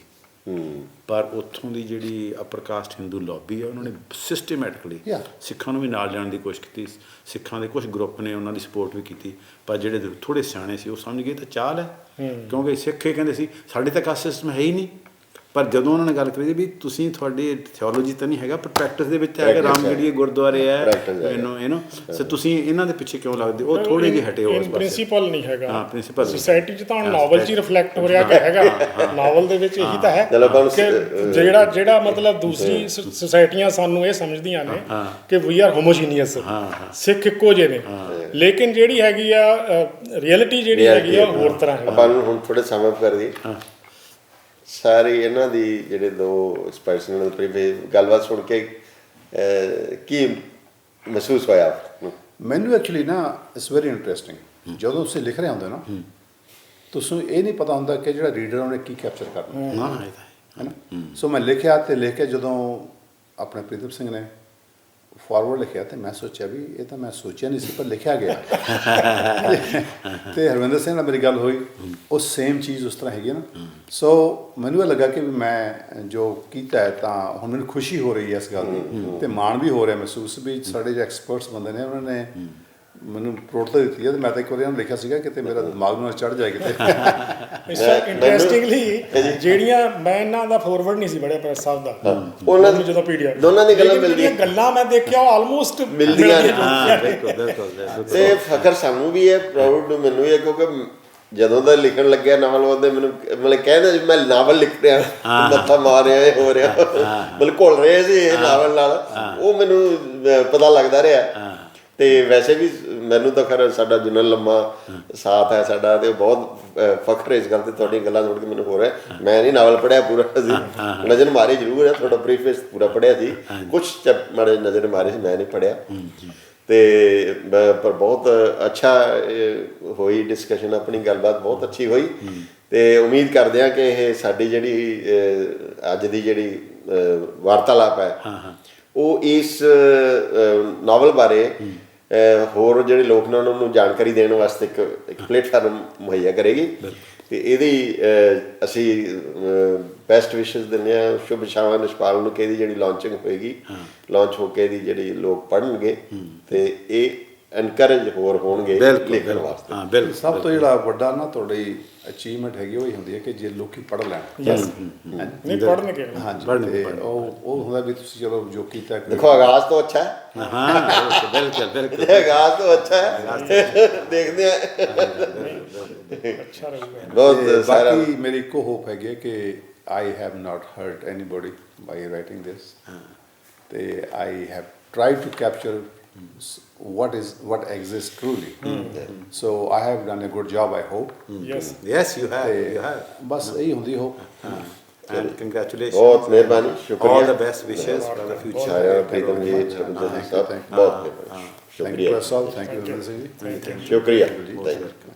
ਪਰ ਉੱਥੋਂ ਦੀ ਜਿਹੜੀ ਅਪਰ ਕਾਸਟ ਹਿੰਦੂ ਲੌਬੀ ਹੈ ਉਹਨਾਂ ਨੇ ਸਿਸਟੇਮੈਟਿਕਲੀ ਸਿੱਖਾਂ ਨੂੰ ਵੀ ਨਾਲ ਜਾਣ ਦੀ ਕੋਸ਼ਿਸ਼ ਕੀਤੀ। ਸਿੱਖਾਂ ਦੇ ਕੁਝ ਗਰੁੱਪ ਨੇ ਉਹਨਾਂ ਦੀ ਸਪੋਰਟ ਵੀ ਕੀਤੀ, ਪਰ ਜਿਹੜੇ ਥੋੜ੍ਹੇ ਸਿਆਣੇ ਸੀ ਉਹ ਸਮਝ ਗਏ ਤਾਂ ਚਾਲ ਹੈ, ਕਿਉਂਕਿ ਸਿੱਖ ਇਹ ਕਹਿੰਦੇ ਸੀ ਸਾਡੇ ਤਾਂ ਕਾਸਟ ਸਿਸਟਮ ਹੈ ਹੀ ਨਹੀਂ। ਪਰ ਜਦੋਂ ਉਹਨਾਂ ਨੇ ਗੱਲ ਕਰੀ ਵੀ ਤੁਸੀਂ, ਤੁਹਾਡੀ ਥਿਓਲੋਜੀ ਤਾਂ ਨਹੀਂ ਹੈਗਾ ਪਰ ਪ੍ਰੈਕਟਿਸ ਦੇ ਵਿੱਚ ਹੈ ਕਿ ਰਾਮਗੜੀਏ ਗੁਰਦੁਆਰੇ ਹੈ, ਸੋ ਤੁਸੀਂ ਇਹਨਾਂ ਦੇ ਪਿੱਛੇ ਕਿਉਂ ਲੱਗਦੇ? ਉਹ ਥੋੜ੍ਹੇ ਜਿਹੇ ਹਟੇ ਉਸ ਪ੍ਰਿੰਸੀਪਲ ਨਹੀਂ ਹੈਗਾ। ਹਾਂ, ਪ੍ਰਿੰਸੀਪਲ ਸੋਸਾਇਟੀ 'ਚ ਤਾਂ ਨਾਵਲ 'ਚ ਹੀ ਰਿਫਲੈਕਟ ਹੋ ਰਿਹਾ ਕਿ ਹੈਗਾ, ਨਾਵਲ ਦੇ ਵਿੱਚ ਇਹੀ ਤਾਂ ਹੈ ਕਿ ਜਿਹੜਾ ਮਤਲਬ ਦੂਸਰੀ ਸੁਸਾਇਟੀਆਂ ਸਾਨੂੰ ਇਹ ਸਮਝਦੀਆਂ ਨੇ ਕਿ ਵੀ ਆਰ ਹੋਮੋਜੀਨੀਅਸ, ਸਿੱਖ ਇੱਕੋ ਜਿਹੇ ਨੇ, ਲੇਕਿਨ ਜਿਹੜੀ ਹੈਗੀ ਆ ਰਿਐਲਿਟੀ ਜਿਹੜੀ ਹੈਗੀ ਆ ਹੋਰ ਤਰ੍ਹਾਂ ਹੈ। ਆਪਾਂ ਨੂੰ ਹੁਣ ਥੋੜੇ ਸਮਝ ਕਰ ਦੀ ਸਾਰੀ ਇਹਨਾਂ ਦੀ ਜਿਹੜੇ ਦੋ ਸਪੈਸ਼ਲ ਗੱਲਬਾਤ ਸੁਣ ਕੇ ਕੀ ਮਹਿਸੂਸ ਹੋਇਆ ਮੈਨੂੰ? ਐਕਚੁਅਲੀ ਨਾ ਇਟਸ ਵੈਰੀ ਇੰਟਰਸਟਿੰਗ। ਜਦੋਂ ਤੁਸੀਂ ਲਿਖ ਰਹੇ ਹੁੰਦੇ ਨਾ, ਤੁਸੀਂ ਇਹ ਨਹੀਂ ਪਤਾ ਹੁੰਦਾ ਕਿ ਜਿਹੜਾ ਰੀਡਰ ਉਹਨੇ ਕੀ ਕੈਪਚਰ ਕਰਨਾ ਹੈ ਨਾ। ਸੋ ਮੈਂ ਲਿਖਿਆ ਤੇ ਲਿਖ ਕੇ ਜਦੋਂ ਆਪਣੇ ਪ੍ਰੀਤਮ ਸਿੰਘ ਨੇ ਫਾਰਵਰਡ ਲਿਖਿਆ ਤੇ ਮੈਂ ਸੋਚਿਆ ਵੀ ਇਹ ਤਾਂ ਮੈਂ ਸੋਚਿਆ ਨਹੀਂ ਸੀ ਪਰ ਲਿਖਿਆ ਗਿਆ। ਤੇ ਹਰਵਿੰਦਰ ਸਿੰਘ ਨਾਲ ਮੇਰੀ ਗੱਲ ਹੋਈ, ਉਹ ਸੇਮ ਚੀਜ਼ ਉਸ ਤਰ੍ਹਾਂ ਹੈਗੀ ਨਾ। ਸੋ ਮੈਨੂੰ ਇਹ ਲੱਗਾ ਕਿ ਵੀ ਮੈਂ ਜੋ ਕੀਤਾ ਹੈ ਤਾਂ ਹੁਣ ਮੈਨੂੰ ਖੁਸ਼ੀ ਹੋ ਰਹੀ ਹੈ ਇਸ ਗੱਲ ਦੀ, ਤੇ ਮਾਣ ਵੀ ਹੋ ਰਿਹਾ ਮਹਿਸੂਸ ਵੀ ਸਾਡੇ ਜਿਹੜੇ ਐਕਸਪਰਟਸ ਬੰਦੇ ਨੇ ਉਹਨਾਂ ਨੇ ਮੈਨੂੰ ਪ੍ਰੋੜਤਾ ਦਿੱਤੀ ਹੈ। ਤੇ ਮੈਂ ਤਾਂ ਇੱਕ ਵਾਰੀ ਉਹਨਾਂ ਨੂੰ ਲਿਖਿਆ ਸੀਗਾ ਕਿਤੇ ਮੇਰਾ ਦਿਮਾਗ ਨੂੰ ਚੜ੍ਹ ਜਾਏ ਕਿਤੇ। ਇੰਟਰਸਟਿੰਗਲੀ ਜਿਹੜੀਆਂ ਮੈਂ ਇਹਨਾਂ ਦਾ ਫੋਰਵਰਡ ਨਹੀਂ ਸੀ ਪੜ੍ਹਿਆ ਪ੍ਰੈਸ ਸਾਹਿਬ ਦਾ, ਉਹਨਾਂ ਨੂੰ ਜਦੋਂ ਪੀਡੀਐਫ ਦੋਨਾਂ ਦੀ ਗੱਲਾਂ ਮਿਲਦੀਆਂ, ਗੱਲਾਂ ਮੈਂ ਦੇਖਿਆ ਉਹ ਆਲਮੋਸਟ ਮਿਲਦੀਆਂ ਨੇ। ਬਿਲਕੁਲ। ਤੇ ਫਖਰ ਸਾਨੂੰ ਵੀ ਹੈ, ਪ੍ਰਾਊਡ ਮੈਨੂੰ ਵੀ ਹੈ, ਕਿਉਂਕਿ ਜਦੋਂ ਦਾ ਲਿਖਣ ਲੱਗਿਆ ਨਾਵਲ ਉਹਦੇ ਮੈਨੂੰ ਮਤਲਬ ਕਹਿੰਦੇ ਮੈਂ ਨਾਵਲ ਲਿਖ ਰਿਹਾ, ਮੱਥਾ ਮਾਰ ਰਿਹਾ, ਇਹ ਹੋ ਰਿਹਾ, ਮਤਲਬ ਘੁਲ ਰਹੇ ਸੀ ਇਹ ਨਾਵਲ ਨਾਲ, ਉਹ ਮੈਨੂੰ ਪਤਾ ਲੱਗਦਾ ਰਿਹਾ। ਤੇ ਵੈਸੇ ਵੀ ਮੈਨੂੰ ਤਾਂ ਖੈਰ ਸਾਡਾ ਜਿੰਨਾ ਲੰਮਾ ਸਾਥ ਹੈ ਸਾਡਾ, ਤੇ ਬਹੁਤ ਫਖਰ ਇਸ ਗੱਲ ਤੇ ਤੁਹਾਡੀਆਂ ਗੱਲਾਂ ਸੁਣ ਕੇ ਮੈਨੂੰ ਹੋ ਰਿਹਾ। ਮੈਂ ਨਹੀਂ ਨਾਵਲ ਪੜ੍ਹਿਆ ਪੂਰਾ ਸੀ, ਨਜ਼ਰ ਮਾਰੀ ਜ਼ਰੂਰ ਹੈ, ਤੁਹਾਡਾ ਪ੍ਰੀਫੇਸ ਪੂਰਾ ਪੜ੍ਹਿਆ ਸੀ, ਕੁਛ ਮਾੜੇ ਨਜ਼ਰ ਮਾਰੇ ਸੀ, ਮੈਂ ਨਹੀਂ ਪੜ੍ਹਿਆ। ਤੇ ਪਰ ਬਹੁਤ ਅੱਛਾ ਹੋਈ ਡਿਸਕਸ਼ਨ, ਆਪਣੀ ਗੱਲਬਾਤ ਬਹੁਤ ਅੱਛੀ ਹੋਈ। ਤੇ ਉਮੀਦ ਕਰਦੇ ਹਾਂ ਕਿ ਇਹ ਸਾਡੀ ਜਿਹੜੀ ਅੱਜ ਦੀ ਜਿਹੜੀ ਵਾਰਤਾਲਾਪ ਹੈ ਉਹ ਇਸ ਨਾਵਲ ਬਾਰੇ ਹੋਰ ਜਿਹੜੇ ਲੋਕ ਨੇ ਉਹਨਾਂ ਨੂੰ ਜਾਣਕਾਰੀ ਦੇਣ ਵਾਸਤੇ ਇੱਕ ਪਲੇਟਫਾਰਮ ਮੁਹੱਈਆ ਕਰੇਗੀ। ਤੇ ਇਹਦੀ ਅਸੀਂ ਬੈਸਟ ਵਿਸ਼ੇਸ ਦਿੰਦੇ ਹਾਂ, ਸ਼ੁਭ ਇਛਾਵਾਂ ਨਿਸ਼ਪਾਲ ਨੂੰ ਕਿ ਇਹਦੀ ਜਿਹੜੀ ਲਾਂਚਿੰਗ ਹੋਏਗੀ, ਲਾਂਚ ਹੋ ਕੇ ਇਹਦੀ ਜਿਹੜੀ ਲੋਕ ਪੜ੍ਹਨਗੇ ਤੇ ਇਹ ਐਨਕਰੇਜ ਹੋਰ ਹੋਣਗੇ ਲਿਖਣ ਵਾਸਤੇ। ਹਾਂ ਬਿਲਕੁਲ। ਸਭ ਤੋਂ ਜਿਹੜਾ ਵੱਡਾ ਨਾ ਤੁਹਾਡੀ ਅਚੀਵਮੈਂਟ ਹੈਗੀ ਉਹ ਹੀ ਹੁੰਦੀ ਹੈ ਕਿ ਜੇ ਲੋਕੀ ਪੜ੍ਹ ਲੈਣ। ਨਹੀਂ ਪੜ੍ਹਨਗੇ, ਹਾਂਜੀ, ਉਹ ਹੁੰਦਾ ਵੀ ਤੁਸੀਂ ਚਲੋ ਜੋ ਕੀਤਾ ਦੇਖੋ ਆਗਾਜ਼ ਤੋਂ ਅੱਛਾ ਹੈ। ਹਾਂ ਬਿਲਕੁਲ ਬਿਲਕੁਲ, ਆਗਾਜ਼ ਤੋਂ ਅੱਛਾ ਹੈ, ਦੇਖਦੇ ਹਾਂ ਅੱਛਾ ਰਹੂਗਾ ਬਹੁਤ ਸਾਰਾ। ਬਾਕੀ ਮੇਰੀ ਇੱਕੋ ਹੋਪ ਹੈਗੀ ਕਿ I have not hurt anybody by writing this, ਤੇ I have tried to capture what exists truly. So I have done a good job, I hope. Yes you have ਬਸ ਇਹੀ ਹੁੰਦੀ ਹੋਪ। ਐਂਡ ਕੰਗ੍ਰੈਚੁਲੇਸ਼ਨ ਬਹੁਤ ਮਿਹਰਬਾਨੀ, ਆਲ ਸ਼ੁਕਰੀਆ। ਦ ਬੈਸਟ ਵਿਸ਼ੇਸ ਫॉर द फ्यूचर ਸਾਰਿਆਂ ਨੂੰ ਪ੍ਰੀਤਮ ਜੀ, ਸਰਬਜੀਤ ਸਾਹਿਬ, ਬਹੁਤ ਮਿਹਰਬਾਨੀ, ਥੈਂਕ ਸ਼ੁਕਰੀਆ you Sahib, thank you Ravinder Singh ji. ਸ਼ੁਕਰੀਆ, ਥੈਂਕ ਯੂ।